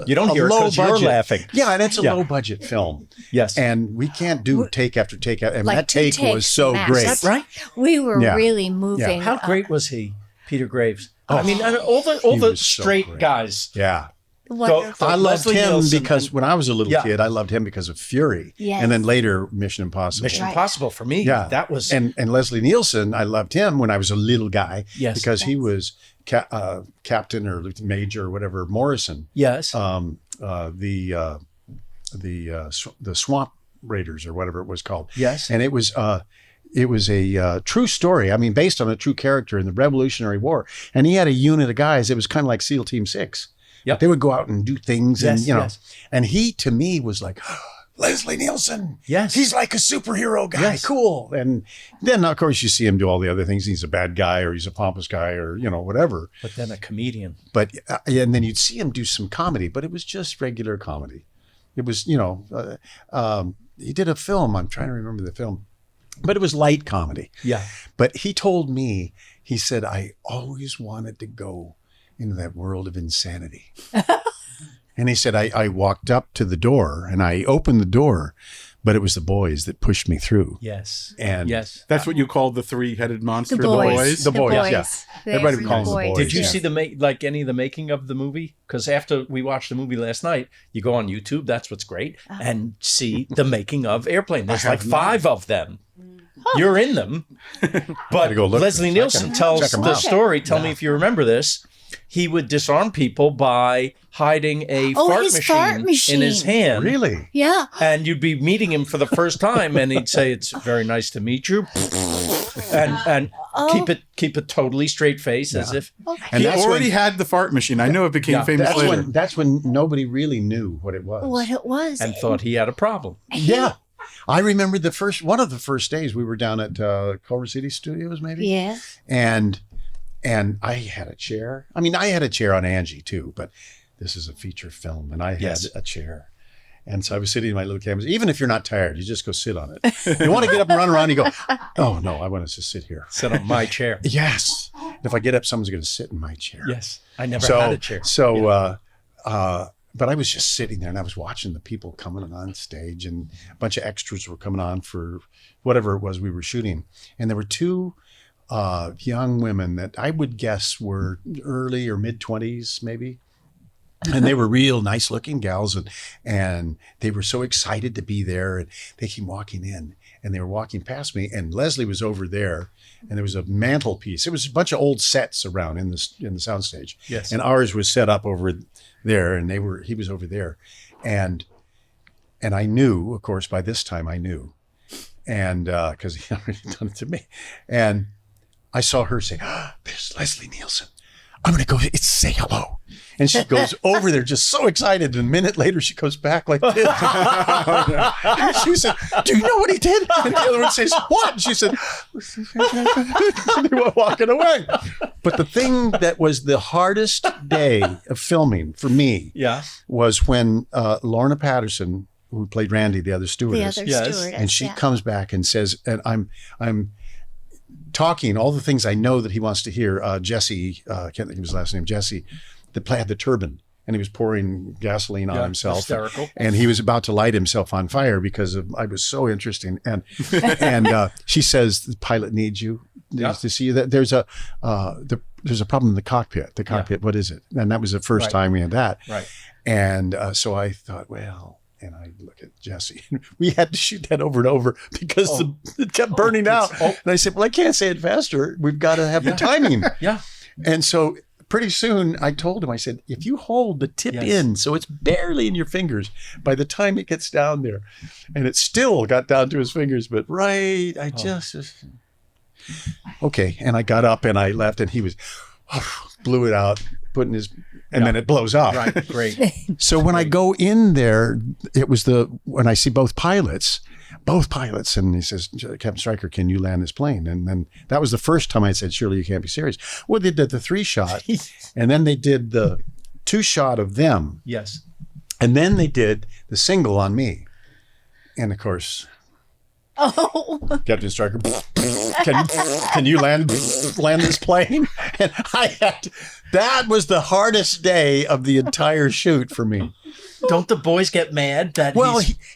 you don't a hear it low because you're budget. laughing. Yeah, and it's a Yeah. low budget film. Yes. And we can't do take after take. And Like that 2 take was takes so max. great. That's right. We were Yeah. really moving. How great was he, Peter Graves? Oh, I mean, all the he was so straight great. guys. Yeah. Wonderful. I loved Leslie him Nielsen because when I was a little Yeah. kid, I loved him because of Fury. Yes. And then later Mission Impossible. Mission Right. Impossible for me. Yeah. That was And Leslie Nielsen, I loved him when I was a little guy. Yes. Because he was Captain or Major or whatever Morrison. yes. The Swamp Raiders or whatever it was called. Yes. And it was a true story. I mean, based on a true character in the Revolutionary War. And he had a unit of guys. It was kind of like SEAL Team 6. Yep. They would go out and do things, Yes, and yes. and he to me was like, Leslie Nielsen. Yes. He's like a superhero guy. Yes. Cool. And then of course you see him do all the other things. He's a bad guy, or he's a pompous guy, or whatever. But then a comedian. But and then you'd see him do some comedy, but it was just regular comedy. It was, he did a film. I'm trying to remember the film, but it was light comedy. Yeah. But he told me, he said, I always wanted to go into that world of insanity. And he said, I walked up to the door and I opened the door, but it was the boys that pushed me through. Yes. And yes. That's what you call the three-headed monster, The boys. The boys, yeah. They Everybody were calls them the boys. Did you Yeah. see any of the making of the movie? Because after we watched the movie last night, you go on YouTube. That's what's great, and see the making of Airplane. There's like 5 of them. You're in them, but go look. Leslie Check Nielsen 'em- tells check 'em the out. story. Tell me if you remember this. He would disarm people by hiding a fart his machine fart in his machine. hand. Really? Yeah. And you'd be meeting him for the first time, and he'd say, "It's very nice to meet you," and keep a totally straight face, as if And He that's already when, had the fart machine. I know it became Yeah, famous later. that's when nobody really knew what it was. What it was. and thought he had a problem. Yeah. I remember one of the first days we were down at Culver City Studios, maybe. Yeah. And I had a chair. I mean, I had a chair on Angie too, but this is a feature film, and I had Yes. a chair. And so I was sitting in my little canvas. Even if you're not tired, you just go sit on it. You want to get up and run around, you go, oh no, I want to just sit here. Sit on my chair. Yes. If I get up, someone's going to sit in my chair. Yes, I never had a chair. but I was just sitting there and I was watching the people coming on stage, and a bunch of extras were coming on for whatever it was we were shooting. And there were two young women that I would guess were early or mid 20s, maybe. And they were real nice looking gals, and they were so excited to be there, and they came walking in, and they were walking past me, and Leslie was over there, and there was a mantelpiece. It was a bunch of old sets around in the soundstage. Yes. And ours was set up over there, and he was over there. And I knew, of course, by this time I knew. And because he already done it to me. And I saw her say, there's Leslie Nielsen. I'm going to go say hello. And she goes over there just so excited. And a minute later, she goes back like this. And she said, do you know what he did? And the other one says, what? And she said, they were walking away. But the thing that was the hardest day of filming for me was when Lorna Patterson, who played Randy, the other stewardess, and she comes back and says, and I'm talking all the things I know that he wants to hear. Jesse, I can't think of his last name, Jesse, that had the turban, and he was pouring gasoline on himself. Hysterical. And he was about to light himself on fire because I was so interesting. And she says, the pilot needs you to see you. That there's a problem in the cockpit. The cockpit, what is it? And that was the first time we had that. Right. And so I thought, well, and I look at Jesse. We had to shoot that over and over because it kept burning out. And I said, well, I can't say it faster. We've got to have the timing. Yeah. And so pretty soon I told him, I said, if you hold the tip in so it's barely in your fingers, by the time it gets down there, and it still got down to his fingers, but just, okay. And I got up and I left, and he was, blew it out, putting his, and then it blows up. Right, great. So when I go in there, it was when I see both pilots, and he says, Captain Stryker, can you land this plane? And then that was the first time I said, Shirley, you can't be serious. Well, they did the 3-shot, and then they did the 2-shot of them. Yes. And then they did the single on me. And of course, Captain Stryker, can you land this plane? And that was the hardest day of the entire shoot for me. Don't the boys get mad that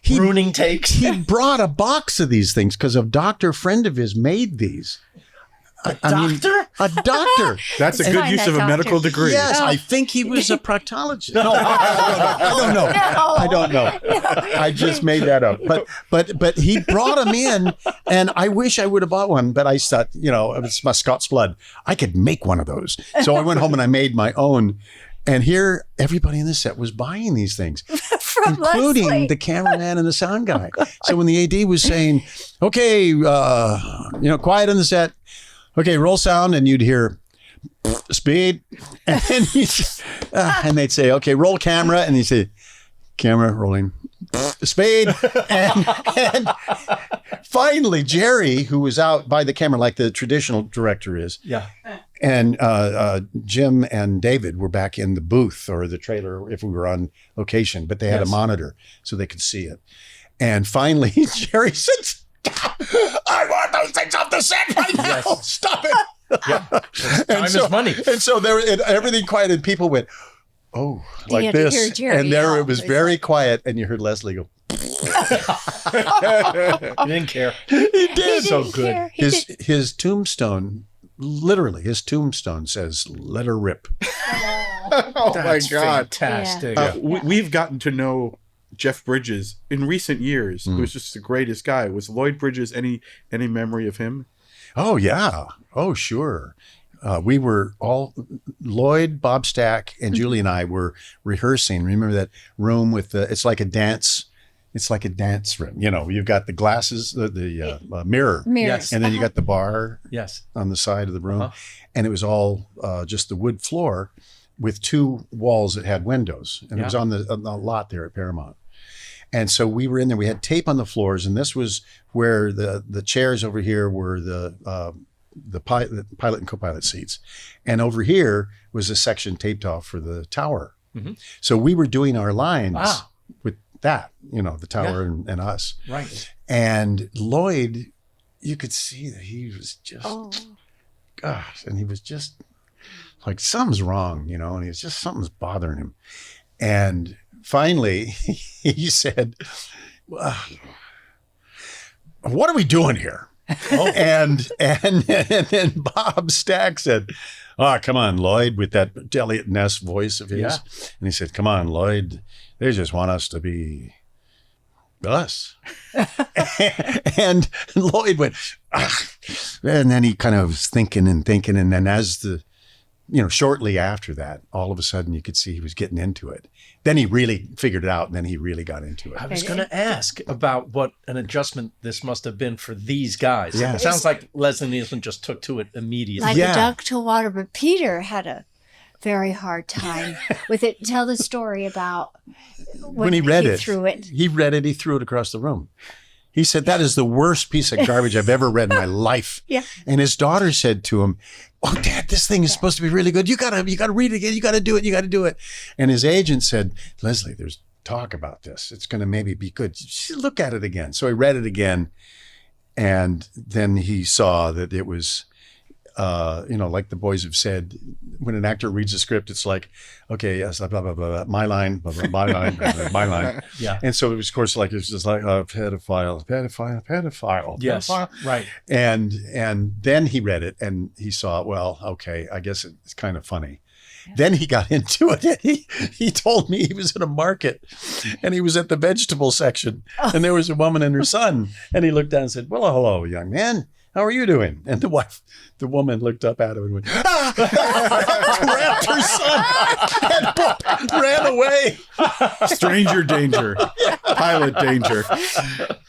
he's ruining takes? He brought a box of these things because a doctor friend of his made these. A doctor? A doctor. That's a good use of a medical degree. Yes, I think he was a proctologist. No, I don't know. I just made that up. But he brought them in, and I wish I would have bought one. But I thought, it's my Scots blood. I could make one of those. So I went home and I made my own. And here, everybody in the set was buying these things, including Leslie. the cameraman and the sound guy. So when the AD was saying, okay, quiet on the set. Okay, roll sound, and you'd hear speed, and then and they'd say, okay, roll camera, and he'd say, camera rolling, speed, and finally Jerry, who was out by the camera like the traditional director is, and Jim and David were back in the booth or the trailer if we were on location, but they had a monitor so they could see it. And finally Jerry said, I want those things off the set right now. Stop it. Time is money. And so everything quiet, and people went, oh, like had to this. hear Jerry And there yell. it was very quiet, and you heard Leslie go. He didn't care. He did. So good. His tombstone, literally, his tombstone says, let her rip. Oh That's my God. fantastic. We've gotten to know Jeff Bridges in recent years, who was just the greatest guy. Was Lloyd Bridges any memory of him? Oh, yeah. Oh, sure. We were all, Lloyd, Bob Stack, and Julie and I were rehearsing. Remember that room with it's like a dance room. You've got the glasses, the mirror. Yes. And then you got the bar Yes. on the side of the room. And it was all just the wood floor with 2 walls that had windows. And it was on the lot there at Paramount. And so we were in there. We had tape on the floors, and this was where the chairs over here were the pilot and co-pilot seats, and over here was a section taped off for the tower. Mm-hmm. So we were doing our lines with that, the tower and us. Right. And Lloyd, you could see that he was just, gosh, and he was just like, something's wrong, and he was just, something's bothering him. And finally, he said, "What are we doing here?" And then Bob Stack said, "Oh, come on, Lloyd," with that Elliot Ness voice of his. Yeah. And he said, "Come on, Lloyd. They just want us to be us." And Lloyd went, "Ah." And then he kind of was thinking. And then as shortly after that, all of a sudden you could see he was getting into it. Then he really figured it out, and then he really got into it. I was going to ask about what an adjustment this must have been for these guys. Yeah. It sounds like Leslie Nielsen just took to it immediately. Like Yeah. a duck to water, but Peter had a very hard time with it. Tell the story about When he read it, threw it. he threw it across the room. He said, "That is the worst piece of garbage I've ever read in my life." Yeah. And his daughter said to him, "Oh, Dad, this thing is supposed to be really good. You gotta read it again. You gotta do it. You gotta do it." And his agent said, "Leslie, there's talk about this. It's gonna maybe be good. Just look at it again." So he read it again, and then he saw that it was, like the boys have said, when an actor reads a script, it's like, okay, yes, blah, blah, blah, my line, blah, blah, my line, blah, blah, my line. Yeah. And so it was, of course, like, it's just like, pedophile. Yes, right. And then he read it and he saw, well, okay, I guess it's kind of funny. Then he got into it. He told me he was in a market and he was at the vegetable section and there was a woman and her son. And he looked down and said, "Well, hello, young man. How are you doing?" And the woman looked up at him and went, grabbed her son and ran away. Stranger danger. Pilot danger.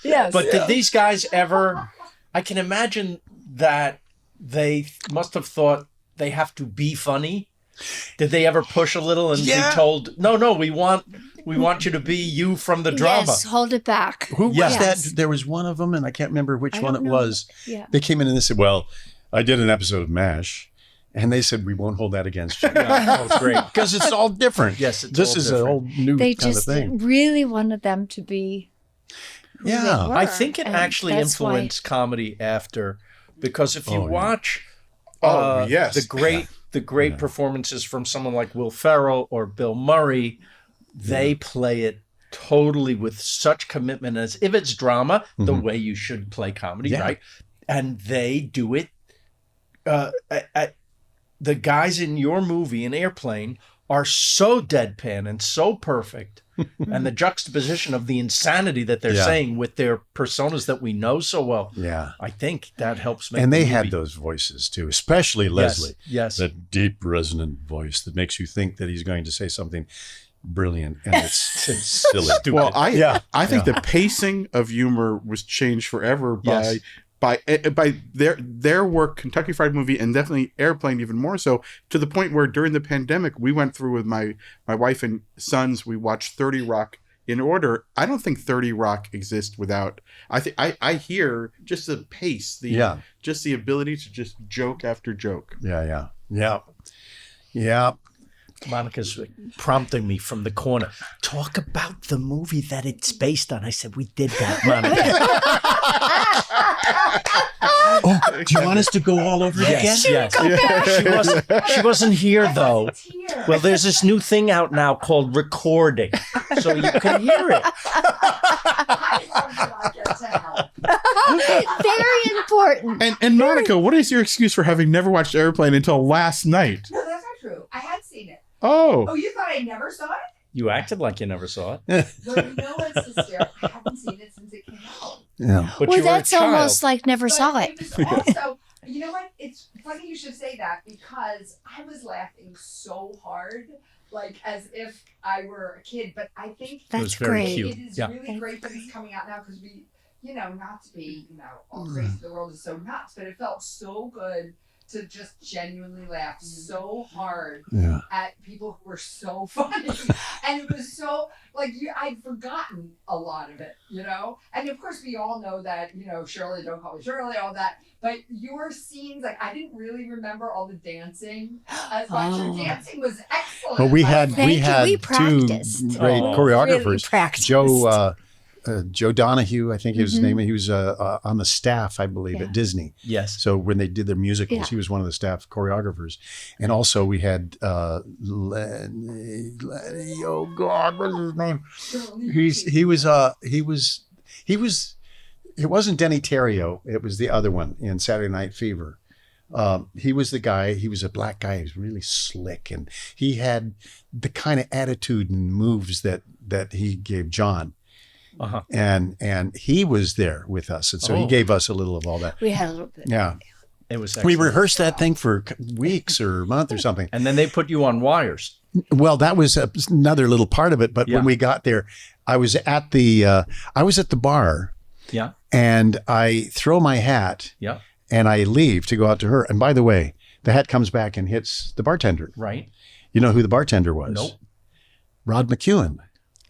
Yes. But did these guys ever, I can imagine that they must have thought they have to be funny. Did they ever push a little and be told, no, we want you to be you from the drama? Yes, hold it back. Who was Yes. that? There was one of them, and I can't remember which I one don't it know. was. Yeah. They came in and they said, "Well, I did an episode of MASH," and they said, "We won't hold that against you." Oh, great. Because it's all different. Yes, it's this all is different. a whole new They kind of just thing. really wanted them to be who Yeah. they were. I think it And actually that's why- influenced comedy after, because if you Oh, yeah. watch Yes. the great performances from someone like Will Ferrell or Bill Murray, they play it totally with such commitment as if it's drama, the way you should play comedy, Yeah. right? And they do it. The guys in your movie, in Airplane, are so deadpan and so perfect. And the juxtaposition of the insanity that they're Yeah. saying with their personas that we know so well, Yeah. I think that helps make And they the had movie. those voices too, especially Leslie. Yes. That deep, resonant voice that makes you think that he's going to say something brilliant, and it's silly. Well, Yeah. I think the pacing of humor was changed forever by Yes. their work, Kentucky Fried Movie, and definitely Airplane even more so, to the point where during the pandemic we went through with my wife and sons, we watched 30 Rock in order. I don't think 30 Rock exists without, I hear just the pace, just the ability to just joke after joke. Yeah. Monica's prompting me from the corner. Talk about the movie that it's based on. I said, we did that, Monica. Oh, do you want us to go all over it again? Yes. She wasn't here, though. It's here. Well, there's this new thing out now called recording, so you can hear it. I love you, I get to help. Very important. And Monica, what is your excuse for having never watched Airplane until last night? No, that's not true. I had seen it. Oh, Oh, you thought I never saw it? You acted like you never saw it. No, you know what's hysterical? I haven't seen it since it came out. Yeah. But Well, you were a that's child. almost like never But saw it. was also, you know what? It's funny you should say that because I was laughing so hard, like as if I were a kid. But I think was That's very great. cute. it is Yeah. really great that it's coming out now because we, not to be, all crazy. The world is so nuts, but it felt so good to just genuinely laugh so hard Yeah. at people who were so funny. And it was so, I'd forgotten a lot of it, And of course, we all know that, Shirley, don't call me Shirley, all that. But your scenes, I didn't really remember all the dancing as much. Oh. Your dancing was excellent. Well, we had Thank you. We two practiced. great Oh. choreographers. Really practiced. Joe Joe Donahue, I think he was his name. He was on the staff, I believe, at Disney. Yes. So when they did their musicals, he was one of the staff choreographers. And also we had Lenny, oh God, what is his name? It wasn't Denny Terrio. It was the other one in Saturday Night Fever. He was the guy. He was a black guy. He was really slick, and he had the kind of attitude and moves that he gave John. Uh-huh. And he was there with us, and so he gave us a little of all that. We had a little bit. Yeah, It was we excellent. rehearsed that thing for weeks or a month or something. And then they put you on wires. Well, that was another little part of it. But when we got there, I was at the bar. Yeah. And I throw my hat. Yeah. And I leave to go out to her. And by the way, the hat comes back and hits the bartender. Right. You know who the bartender was? Nope. Rod McEwen.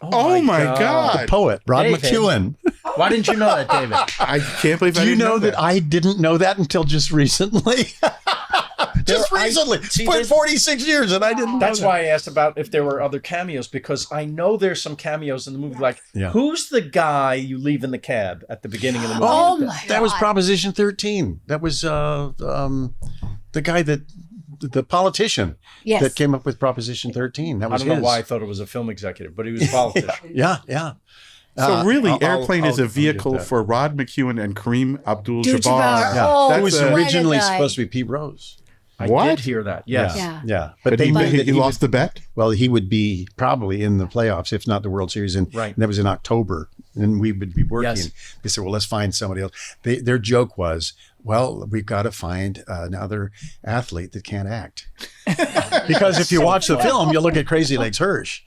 Oh my God. The poet, Rod David. McEwen. Why didn't you know that, David? I can't believe I Do you didn't know that I didn't know that until just recently? Just recently. It's been 46 years and I didn't know That's that. why I asked about if there were other cameos, because I know there's some cameos in the movie. Like, Yeah. who's the guy you leave in the cab at the beginning of the movie? Oh my That was God. Proposition 13. That was the guy the politician Yes. that came up with Proposition 13. That I was don't know his. why I thought it was a film executive, but he was a politician. Yeah. So really, Airplane is a I'll get vehicle that. for Rod McEwen and Kareem Abdul-Jabbar. Jabbar. Yeah. Oh, It was That's a- what a originally guy. supposed to be Pete Rose. I What? did hear that. Yes. Yeah. Yeah. But he, knew he, that he lost would, the bet? well, he would be probably in the playoffs, if not the World Series. And Right. that was in October. And we would be working. Yes. They said, well, let's find somebody else. Their joke was, well, we've got to find another athlete that can't act. Because if you watch the film, you'll look at Crazy Legs Hirsch,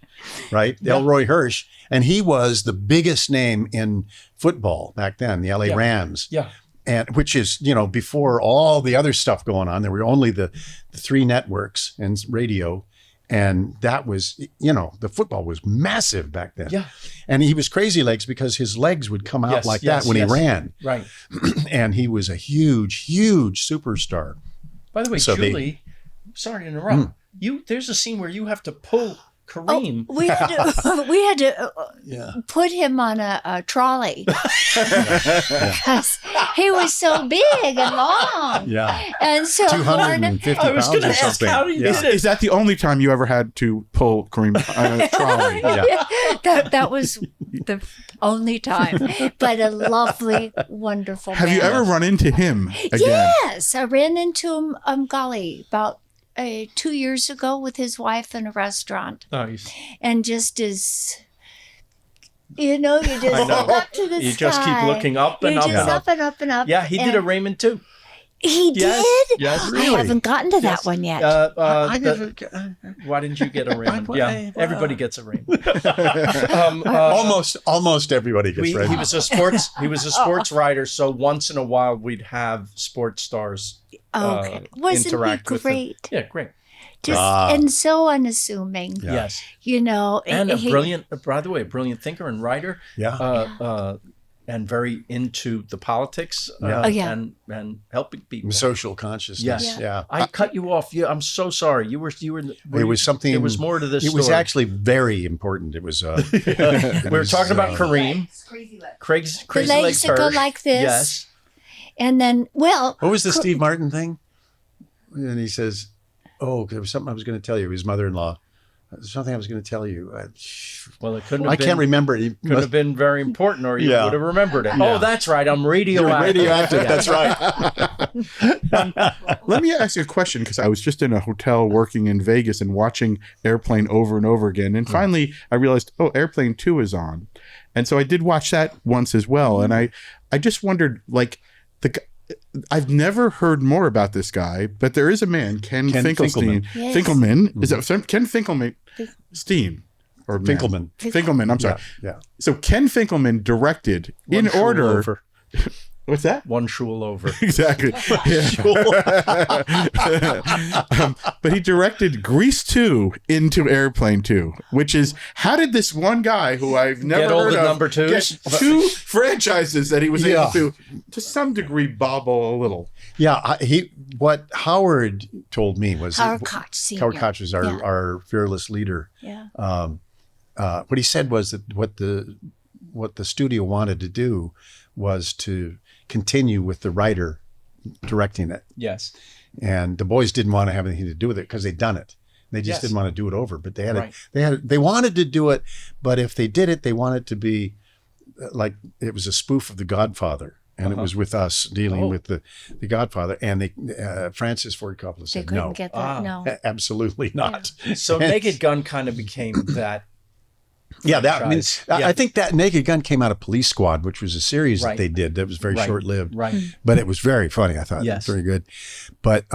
right? Elroy Hirsch. And he was the biggest name in football back then, the LA Rams. Yeah. And which is, before all the other stuff going on, there were only the three networks and radio. And that was, the football was massive back then. Yeah. And he was Crazy Legs because his legs would come out Yes, like yes, that when yes. he ran. Right. And he was a huge, huge superstar. By the way, So they- Julie, sorry to interrupt. There's a scene where you have to pull Kareem. We had to put him on a trolley because he was so big and long. Yeah. And so 250 I was pounds going to or ask something. how you did it. Is that the only time you ever had to pull Kareem on a trolley? that was the only time. But a lovely, wonderful Have you man. ever run into him again? Yes, I ran into him, golly, about 2 years ago with his wife in a restaurant. Nice. And just as, you just I know. look up to the sky. You just keep looking up and You up just and up. and up and up. Yeah, he did and a Raymond too. He Yes, did? yes, I really. haven't gotten to that Yes. one yet. Why didn't you get a Raymond? Yeah, everybody gets a Raymond. Almost everybody gets ready. He was a sports writer, so once in a while we'd have sports stars Okay. Wasn't interact he with him. great? Yeah, great. Just and so unassuming. Yeah. Yes, And and by the way, a brilliant thinker and writer. Yeah. And very into the politics. Yeah. Oh, yeah. and helping people. Social consciousness. Yes. Yeah. I cut you off. I'm so sorry. You were. It was something. There was more to this. It was story. actually very important. It was. We were talking about Kareem. Crazy legs. Craig's The crazy legs legs that go Hirsch. like this. Yes. And then, What was the Steve Martin thing? And he says, "Oh, there was something I was going to tell you." His mother-in-law. Something I was going to tell you. Well, it couldn't have I been. can't remember it. Could have been very important, or you Yeah. would have remembered it. Yeah. Oh, that's right. I'm radioactive. Radioactive. Yeah. That's right. Let me ask you a question, because I was just in a hotel working in Vegas and watching Airplane over and over again. And finally, I realized, Airplane 2 is on. And so I did watch that once as well. And I just wondered, I've never heard more about this guy, but there is a man, Ken Finkelstein. Yes. Finkelman. Is that Ken Finkelman? Steen. Or man. Finkelman. Finkelman, I'm sorry. Yeah. So Ken Finkelman directed One in shul order. over. What's that? One shul over. Exactly. But he directed Grease 2 into Airplane 2, which is, how did this one guy who I've never Get all heard the of number twos? get two franchises that he was Yeah. able to some degree, bobble a little? Yeah. What Howard told me was Howard Koch Sr. Howard Koch was our fearless leader. Yeah. What he said was that what the what the studio wanted to do was to continue with the writer directing it. Yes. And the boys didn't want to have anything to do with it because they'd done it. They just Yes. didn't want to do it over, but they had Right. they wanted to do it, but if they did it, they wanted to be like it was a spoof of The Godfather, and it was with us dealing with the Godfather, and they Francis Ford Coppola They said couldn't no, get that. No. absolutely not. So Naked Gun kind of became that. Yeah, that I mean, franchise. I think that Naked Gun came out of Police Squad, which was a series Right. that they did that was very Right. short lived, Right. but it was very funny. I thought Yes. very good, but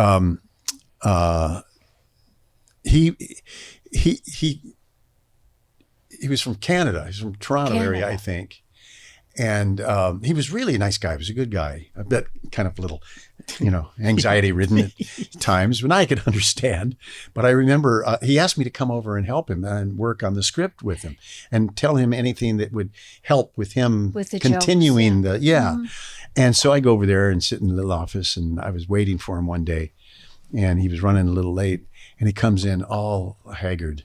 he was from Canada. He's from Toronto area, Canada. I think. And he was really a nice guy. He was a good guy. A bit kind of little, anxiety ridden at times, but I could understand. But I remember he asked me to come over and help him and work on the script with him and tell him anything that would help with him With the continuing jokes, the. And so I go over there and sit in the little office, and I was waiting for him one day, and he was running a little late, and he comes in all haggard,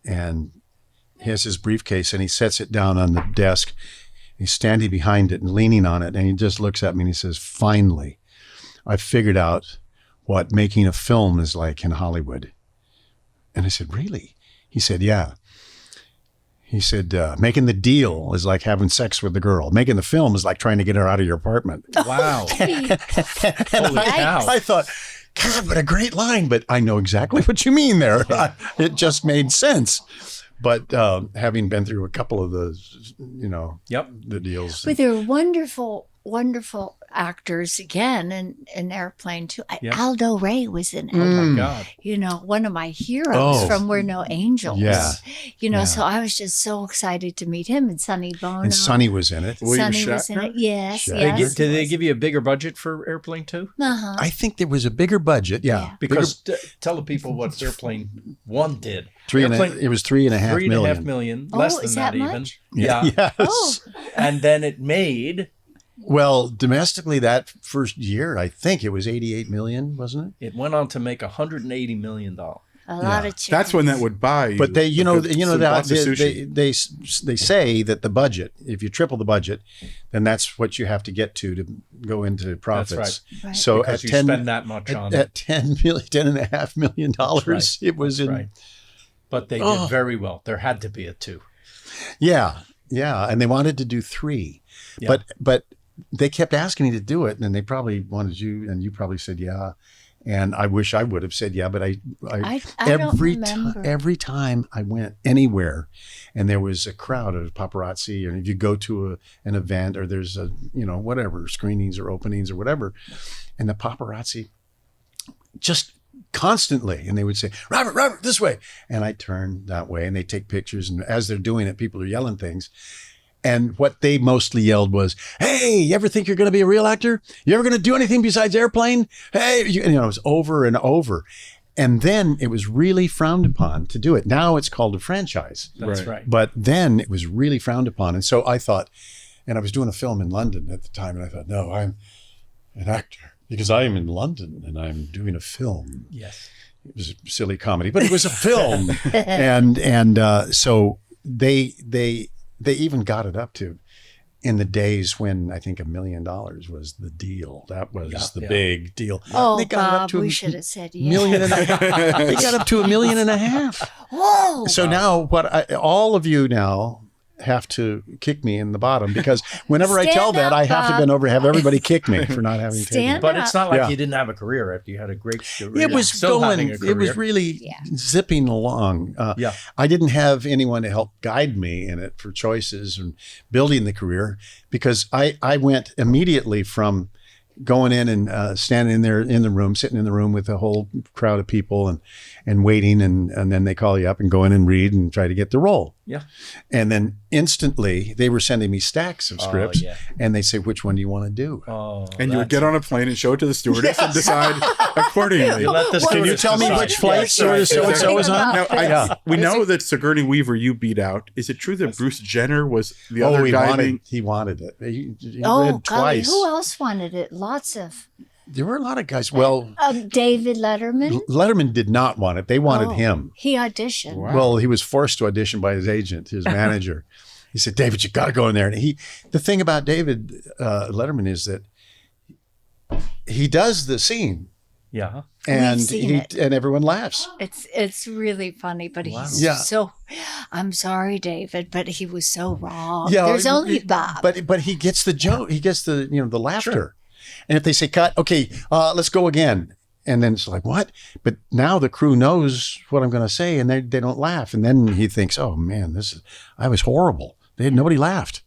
and he has his briefcase, and he sets it down on the desk. He's standing behind it and leaning on it, and he just looks at me and he says, "Finally, I figured out what making a film is like in Hollywood." And I said, "Really?" He said, "Yeah." He said, "Making the deal is like having sex with the girl. Making the film is like trying to get her out of your apartment." Wow. And Holy cow. I thought, God, what a great line, but I know exactly what you mean there. It just made sense. But having been through a couple of those, Yep. the deals. But they're wonderful, wonderful actors again in Airplane too. Yep. Aldo Ray was in it. Oh my God. One of my heroes Oh. from We're No Angels. Yeah. So I was just so excited to meet him, and Sonny Bono. And Sonny was in it. William Sonny was in Shatner? it. Yes, Shatner. yes. Did they give you a bigger budget for Airplane 2? Uh-huh. I think there was a bigger budget. Yeah. Yeah. Because tell the people what Airplane 1 did. It was $3.5 million. $3.5 million. Oh, Less than is that, that even. much? Yeah. Yes. Oh, And then it made, Well, domestically, that first year, I think it was $88 million, wasn't it? it went on to make $180 million. a lot of chickens. That's when that would buy you. But they, lots of sushi. they say that the budget, if you triple the budget, then that's what you have to get to go into profits. That's right. So Because at you 10 spend that much on at $10.5 million, right. it was That's in. right. But they did very well. There had to be a 2. Yeah, and they wanted to do 3, Yeah. but they kept asking me to do it, and they probably wanted you, and you probably said yeah. And I wish I would have said yeah, but I don't remember. every time I went anywhere, and there was a crowd of paparazzi, and if you go to an event or there's a whatever screenings or openings or whatever, and the paparazzi just constantly, and they would say, Robert, this way, and I turn that way, and they take pictures, and as they're doing it, people are yelling things. And what they mostly yelled was, "Hey, you ever think you're going to be a real actor? You ever going to do anything besides Airplane? Hey," it was over and over. And then it was really frowned upon to do it. Now it's called a franchise. That's right. But then it was really frowned upon. And so I thought, and I was doing a film in London at the time, and I thought, no, I'm an actor because I am in London and I'm doing a film. Yes. It was a silly comedy, but it was a film. So they even got it up to, in the days when I think $1 million was the deal. That was the big deal. Oh, They got it up Bob, to we a should have said yes. million and a half. They got up to $1.5 million. Whoa! So now all of you now have to kick me in the bottom, because whenever I tell Stand that, up, I have to Bob. bend over, have everybody kick me for not having taken Stand it. But it's not like Yeah. you didn't have a career after you had a great career. It was Still going. having a It was career. really Yeah. zipping along. Yeah. I didn't have anyone to help guide me in it for choices and building the career, because I went immediately from going in and standing there in the room, sitting in the room with a whole crowd of people and waiting, and then they call you up and go in and read and try to get the role. Yeah. And then instantly they were sending me stacks of scripts, yeah. and they say, which one do you want to do? Oh, And you would get on a plane and show it to the stewardess and decide accordingly. You let the Can you stewardess tell me decide. which flight Yes, so-and-so is on? Now, we know that Sigourney Weaver you beat out. Is it true that Bruce Jenner was the other guy? He wanted it. He Oh, read golly, twice. who else wanted it? Lots of. There were a lot of guys. Well, David Letterman. Letterman did not want it. They wanted Oh, him. He auditioned. Wow. Well, he was forced to audition by his agent, his manager. He said, David, you got to go in there. And the thing about David Letterman is that he does the scene. Yeah. And We've seen it. and everyone laughs. It's really funny, but he's Yeah. so. I'm sorry, David, but he was so wrong. Yeah, There's only Bob. But he gets the joke. He gets the the laughter. And if they say cut, okay, let's go again. And then it's like, what? But now the crew knows what I'm going to say, and they don't laugh. And then he thinks, oh man, I was horrible. Nobody laughed.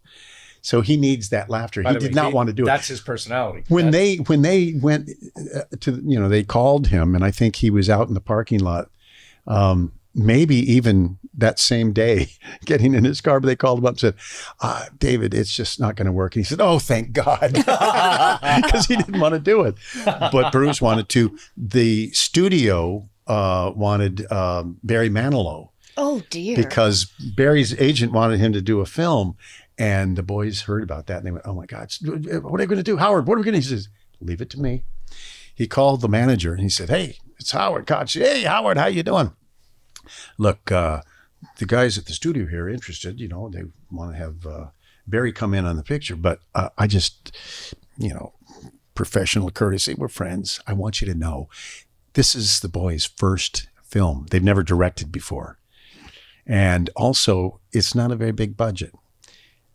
So he needs that laughter. He did not want to do it. That's his personality. When they went to, they called him, and I think he was out in the parking lot, maybe even that same day, getting in his car. But they called him up and said, David, it's just not going to work. And he said, oh, thank God, because he didn't want to do it. But Bruce wanted to. The studio wanted Barry Manilow. Oh dear! Because Barry's agent wanted him to do a film. And the boys heard about that and they went, oh my God, what are we going to do? Howard, what are we going to do? He says, leave it to me. He called the manager and he said, hey, it's Howard Koch. Hey, Howard, how you doing? Look, the guys at the studio here are interested. They want to have Barry come in on the picture. But I just, professional courtesy, we're friends. I want you to know, this is the boys' first film. They've never directed before. And also, it's not a very big budget.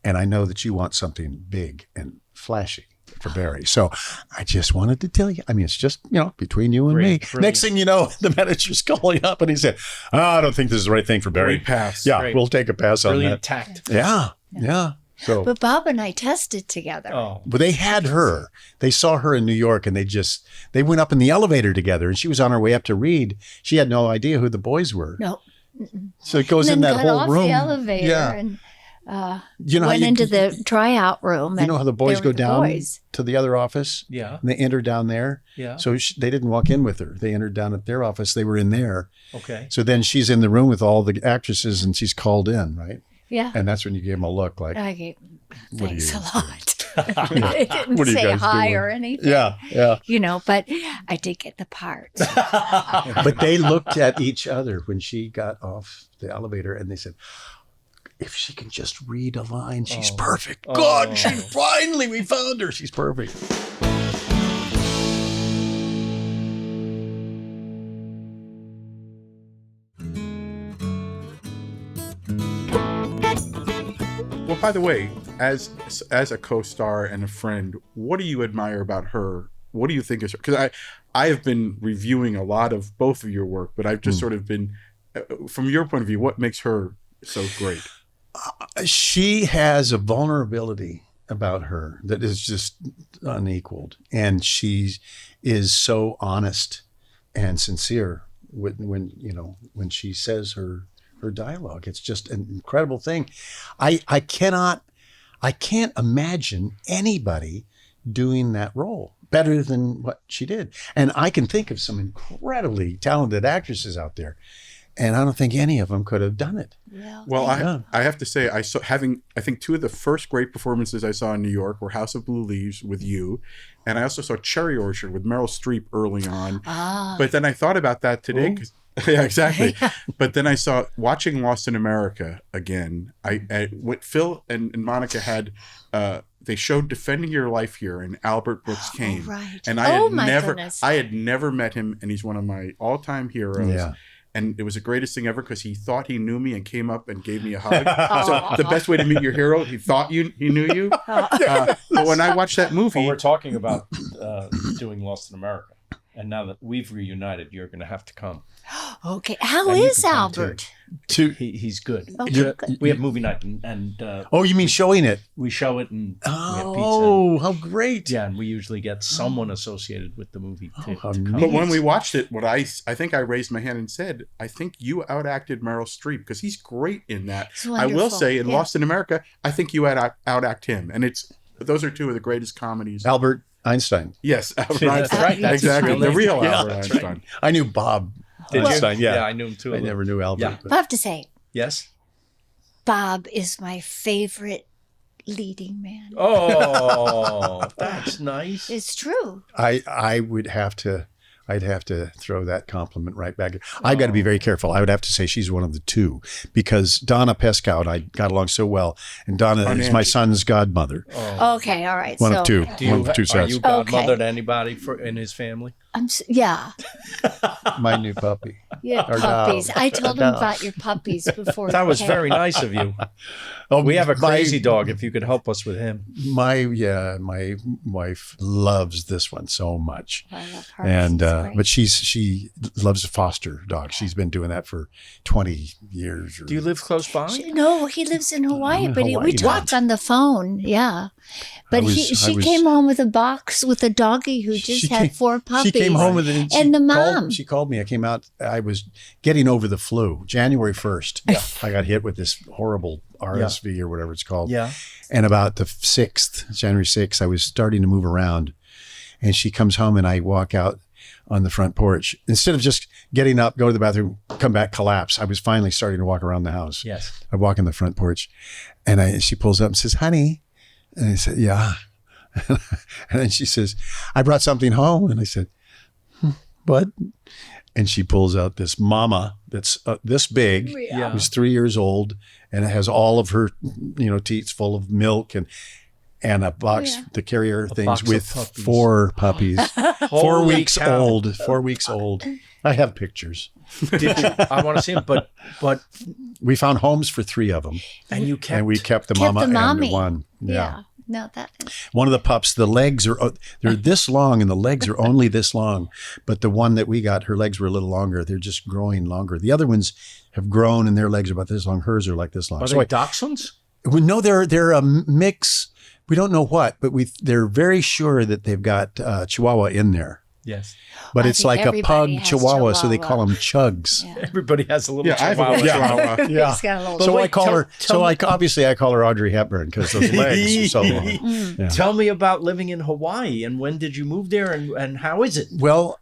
And I know that you want something big and flashy for Barry. So I just wanted to tell you. I mean, it's just, between you and me. Brilliant. Next thing you know, the manager's calling up and he said, I don't think this is the right thing for Barry. Great pass. Yeah, Great. we'll take a pass on Brilliant that. tact. Yeah. So, But Bob and I tested together. Oh. but they had her. They saw her in New York and they went up in the elevator together and she was on her way up to read. She had no idea who the boys were. No. So it goes And in then that got whole off room. the elevator Yeah. and You know how went you- into the tryout room. You and know how the boys there go were the down boys. to the other office? Yeah. And they enter down there. Yeah. So they didn't walk in with her. They entered down at their office. They were in there. Okay. So then she's in the room with all the actresses and she's called in, right? Yeah. And that's when you gave them a look like, I gave, What are thanks you a guys lot. They didn't What are you say guys hi doing? or anything. yeah. But I did get the part. But they looked at each other when she got off the elevator and they said, if she can just read a line, she's perfect. God, we found her. She's perfect. Well, by the way, as a co-star and a friend, what do you admire about her? What do you think is her? Because I have been reviewing a lot of both of your work, but I've just sort of been, from your point of view, what makes her so great? She has a vulnerability about her that is just unequaled. And she is so honest and sincere when she says her dialogue. It's just an incredible thing. I can't imagine anybody doing that role better than what she did. And I can think of some incredibly talented actresses out there. And I don't think any of them could have done it. Well, I have to say, I think two of the first great performances I saw in New York were House of Blue Leaves with you, and I also saw Cherry Orchard with Meryl Streep early on. But then I thought about that today. Yeah, exactly. But then I saw watching Lost in America again. What Phil and Monica had. They showed Defending Your Life Here, and Albert Brooks came. Right. And I had never met him, and he's one of my all-time heroes. Yeah. And it was the greatest thing ever because he thought he knew me and came up and gave me a hug. So the best way to meet your hero, he thought he knew you. But when I watched that movie, Well, we're talking about doing Lost in America. And now that we've reunited, you're going to have to come. Okay. How And you is can come, Albert? He's good. Oh, good. We have movie night and Oh, you mean showing it? we show it and we have pizza. Oh, how great. Yeah, and we usually get someone associated with the movie to how come. neat. but when we watched it, I think I raised my hand and said, I think you outacted Meryl Streep because he's great in that. It's I will wonderful. say in Yeah. Lost in America, I think you outact him. And those are two of the greatest comedies. Albert Einstein. Yes, Albert That's Einstein. right. That's his Exactly. real The name. real Yeah, Albert that's Einstein. I knew Bob Did you? Einstein. Yeah. I knew him too. I never knew Albert. Yeah. but- I have to say, Yes. Bob is my favorite leading man. Oh, that's nice. It's true. I would have to I'd have to throw that compliment right back. I've got to be very careful. I would have to say she's one of the two, because Donna Pescow and I got along so well, and Donna is my son's godmother. Okay, all right. One so of two. Do One of two are sets. you godmother Okay. to anybody in his family? Yeah, My new puppy. yeah, Our puppies. dog. I told him about your puppies before. That you was came. very nice of you. Oh, We have a my- crazy dog. If you could help us with him. My wife loves this one so much. I love her. And She's great. but she loves a foster dog. She's been doing that for 20 years. Do you live close by? No, he lives in Hawaii, in but Hawaii we now. talked on the phone. Yeah, but she was- came home with a box with a doggie who just She had came- 4 puppies. She came home with it, and, And the called- mom. she called me. I came out. I was getting over the flu. January 1st. Yeah. I got hit with this horrible RSV or whatever it's called. Yeah. And about the 6th, January 6th, I was starting to move around, and she comes home, and I walk out on the front porch. Instead of just getting up, go to the bathroom, come back, collapse, I was finally starting to walk around the house. Yes. I walk in the front porch, and she pulls up and says, "Honey," and I said, "Yeah." And then she says, "I brought something home," and I said, "What?" And she pulls out this mama that's this big, Yeah. who's 3 years old, and it has all of her, teats full of milk and a box Yeah. to carry her things box of with puppies. 4 puppies, 4 Holy weeks cow. old, 4 weeks old. I have pictures. Did you? I want to see him, but We found homes for 3 of them, and you kept. and we kept the Kept mama the mommy. and the one. Yeah. No, that is. One of the pups, the legs are they're this long, and the legs are only this long. But the one that we got, her legs were a little longer. They're just growing longer. The other ones have grown, and their legs are about this long. Hers are like this long. Are So they dachshunds? we know they're a mix. We don't know what, but they're very sure that they've got Chihuahua in there. Yes. But I it's think like a everybody pug has Chihuahua, so they Chihuahua. call them Chugs. Yeah. Everybody has a little. Yeah, I have a chihuahua. Chihuahua. Yeah. It's got a little. But So wait, I call tell- her. tell So me- obviously I call her Audrey Hepburn because those legs are so long. Yeah. Tell me about living in Hawaii and when did you move there and how is it? Well,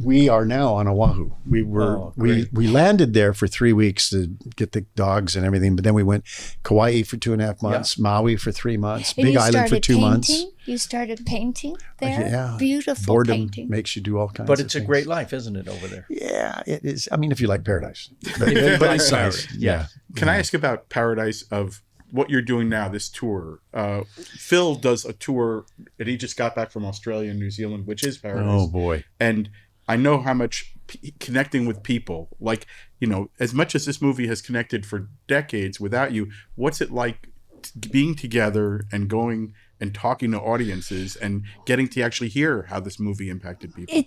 we are now on Oahu. We were Oh, we great. we landed there for 3 weeks to get the dogs and everything, but then we went Kauai for 2.5 months, Maui for 3 months, And Big you Island for started 2 months. painting? You started painting there? Yeah, Beautiful boredom painting. makes you do all kinds. But of it's a things. great life, isn't it, over there? Yeah, it is. I mean, if you like paradise, but, If you but like it's paradise, nice. yeah. Can I ask about Paradise of what you're doing now, this tour? Phil does a tour that he just got back from Australia and New Zealand, which is Paradise. Oh boy. And I know how much connecting with people, like, as much as this movie has connected for decades without you, what's it like being together and going and talking to audiences and getting to actually hear how this movie impacted people?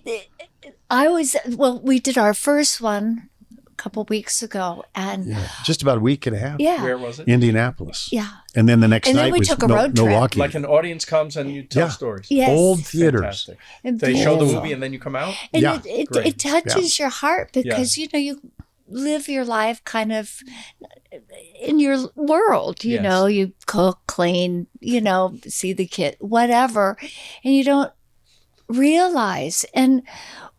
We did our first one a couple weeks ago, and Yeah, just about a week and a half. yeah, Where was it? Indianapolis. yeah. And then the next And then night we was took a road trip. Milwaukee. Like an audience comes and you tell Yeah. stories. Yes. Old theaters. Fantastic. And They show the beautiful. movie and then you come out? And Yeah, it great. touches your heart because you live your life kind of in your world. Yes. You cook, clean, see the kid, whatever, and you don't realize. And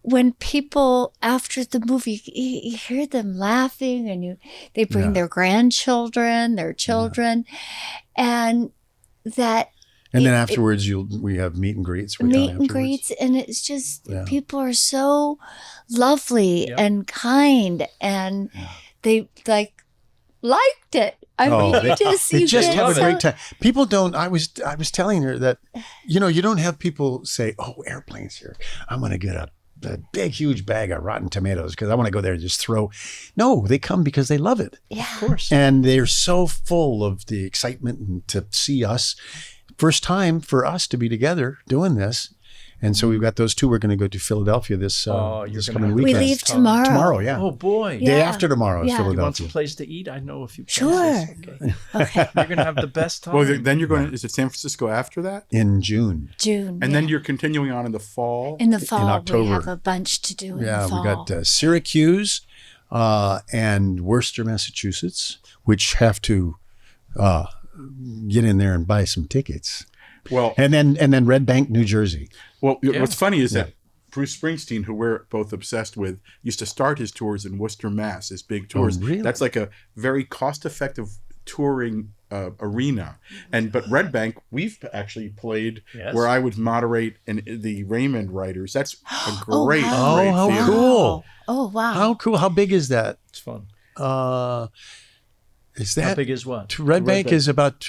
when people after the movie, you hear them laughing, and they bring Yeah. their grandchildren, their children, and that. And then afterwards, we have meet and greets. We Meet come and afterwards. greets, and it's just Yeah. people are so lovely Yep. and kind, and they liked it. I Oh, mean, they- you just They you just get have a so- great time. People don't. I was telling her that, you don't have people say, "Oh, airplanes here. I'm going to get a big, huge bag of rotten tomatoes because I want to go there and just throw." No, they come because they love it, Yeah, Of course. and they're so full of the excitement and to see us. First time for us to be together doing this. And so we've got those two. We're going to go to Philadelphia this You're this gonna coming have- we weekend. leave tomorrow. Tomorrow, yeah. Oh boy. Yeah. Day after tomorrow is Yeah. You want Philadelphia. some place to eat? I know a few places. Sure. Okay. Okay, You're going to have the best time. Well, then you're going to, is it San Francisco after that? In June. June, And then you're continuing on in the fall? in the fall we October. have a bunch to do. Yeah, in the we fall. got Syracuse and Worcester, Massachusetts, which have to get in there and buy some tickets. Well, And then Red Bank, New Jersey. what's funny is that Bruce Springsteen, who we're both obsessed with, used to start his tours in Worcester, Mass, his big tours. really? That's like a very cost-effective touring arena. But Red Bank, we've actually played Yes. where I would moderate the Raymond Writers. That's a Oh, great, wow. great how theater. cool. Oh, wow. How cool. How big is that? It's fun. Is How that big is what? Red Bank is about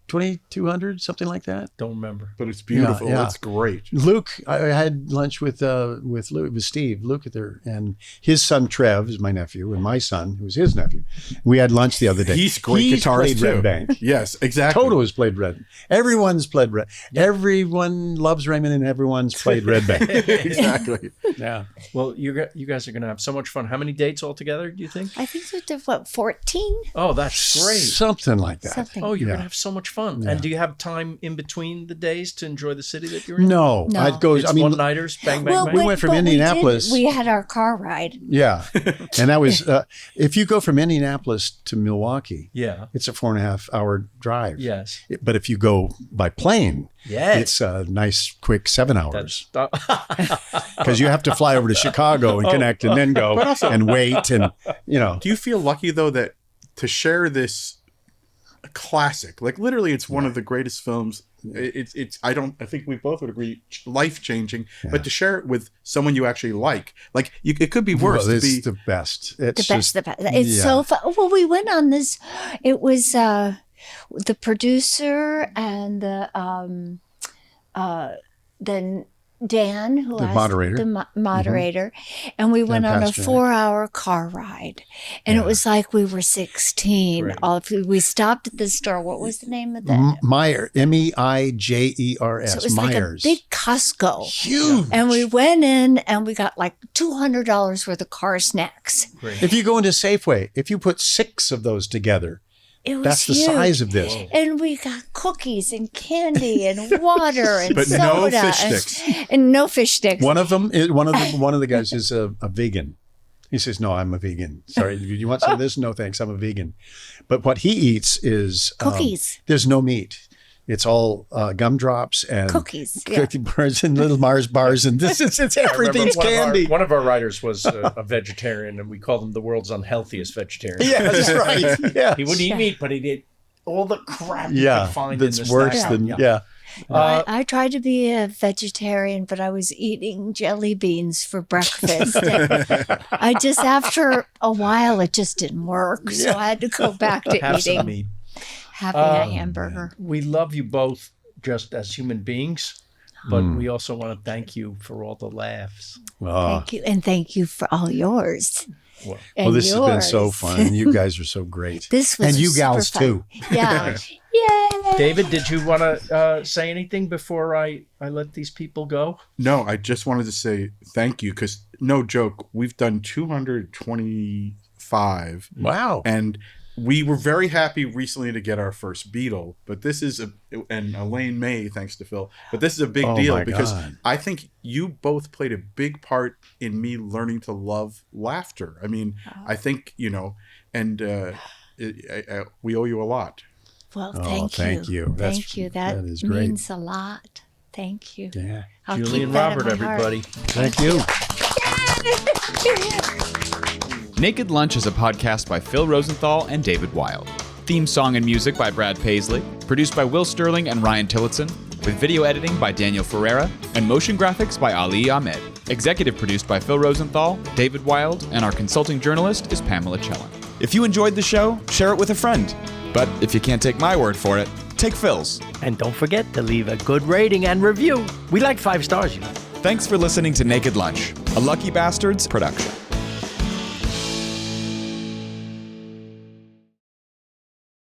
2,200, something like that. Don't remember. But it's beautiful. Yeah, yeah. It's great. Luke, I had lunch with Luke, with Steve Lukather, and his son Trev is my nephew, and my son, who's his nephew. We had lunch the other day. He's a great guitarist played too. Red Bank. Yes, exactly. Toto has played Red. Everyone's played Red. Everyone loves Raymond, and everyone's played Red Bank. Exactly. Yeah. Well, you guys are going to have so much fun. How many dates altogether, do you think? I think there's, what, 14? Oh, that's great. Something like that. Something. Oh, you're Yeah. going to have so much fun. Yeah. And do you have time in between the days to enjoy the city that you're in? No, No. it goes. It's I mean, one-nighters, bang, bang, bang. we went from but Indianapolis. We had our car ride. yeah, and that was if you go from Indianapolis to Milwaukee, Yeah. it's a 4.5 hour drive. Yes. But if you go by plane, Yes. it's a nice quick 7 hours That's because you have to fly over to Chicago and connect and then go and wait and Do you feel lucky though that to share this classic, like literally, it's one of the greatest films. It's I think we both would agree, life changing. But to share it with someone you actually like it could be worse. Well, to it's be the best. It's The best. It's so fun. Well, we went on this. It was the producer and then Dan, who The was moderator. the moderator, and we went on a Pastor. 4-hour car ride, and it was like we were 16. Great. We stopped at the store. What was the name of that? Meyer, MEIJERS. So it was Myers. like a big Costco. Huge. And we went in and we got like $200 worth of car snacks. If you go into Safeway, if you put 6 of those together, It was that's the huge. size of this. And we got cookies and candy and water and But soda. no fish and, sticks. And no fish sticks. One of them, one of the guys is a vegan. He says, "No, I'm a vegan. Sorry, do you want some of this? No, thanks. I'm a vegan." But what he eats is Cookies. There's no meat. It's all gumdrops and Cookies, yeah. cookie bars and little Mars bars, and it's everything's candy. One of our writers was a vegetarian, and we called him the world's unhealthiest vegetarian. Yeah, that's right. Yeah, He wouldn't eat meat, but he did all the crap you yeah, could find that's in the worse snack than aisle. yeah. I tried to be a vegetarian, but I was eating jelly beans for breakfast. And I just, after a while, it just didn't work. So I had to go back to Have some eating, meat. having a hamburger. We love you both just as human beings, but we also want to thank you for all the laughs. Thank you. And thank you for all yours. Well, And Well, this has been so yours. fun. You guys are so great. This was and you super gals fun. too. Yeah. Yay. David, did you want to say anything before I let these people go? No, I just wanted to say thank you because no joke, we've done 225. Wow. And we were very happy recently to get our first Beatle, but this is and Elaine May, thanks to Phil. But this is a big Oh, deal my because God. I think you both played a big part in me learning to love laughter. I mean, I think and we owe you a lot. Well, Oh, thank you. thank you. Thank you. That is great. means a lot. Thank you. Yeah. I'll Julie keep and that in Robert, my heart. everybody. Thank you. Naked Lunch is a podcast by Phil Rosenthal and David Wild. Theme song and music by Brad Paisley. Produced by Will Sterling and Ryan Tillotson. With video editing by Daniel Ferreira. And motion graphics by Ali Ahmed. Executive produced by Phil Rosenthal, David Wild, and our consulting journalist is Pamela Chellan. If you enjoyed the show, share it with a friend. But if you can't take my word for it, take Phil's. And don't forget to leave a good rating and review. We like 5 stars, Thanks for listening to Naked Lunch, a Lucky Bastards production.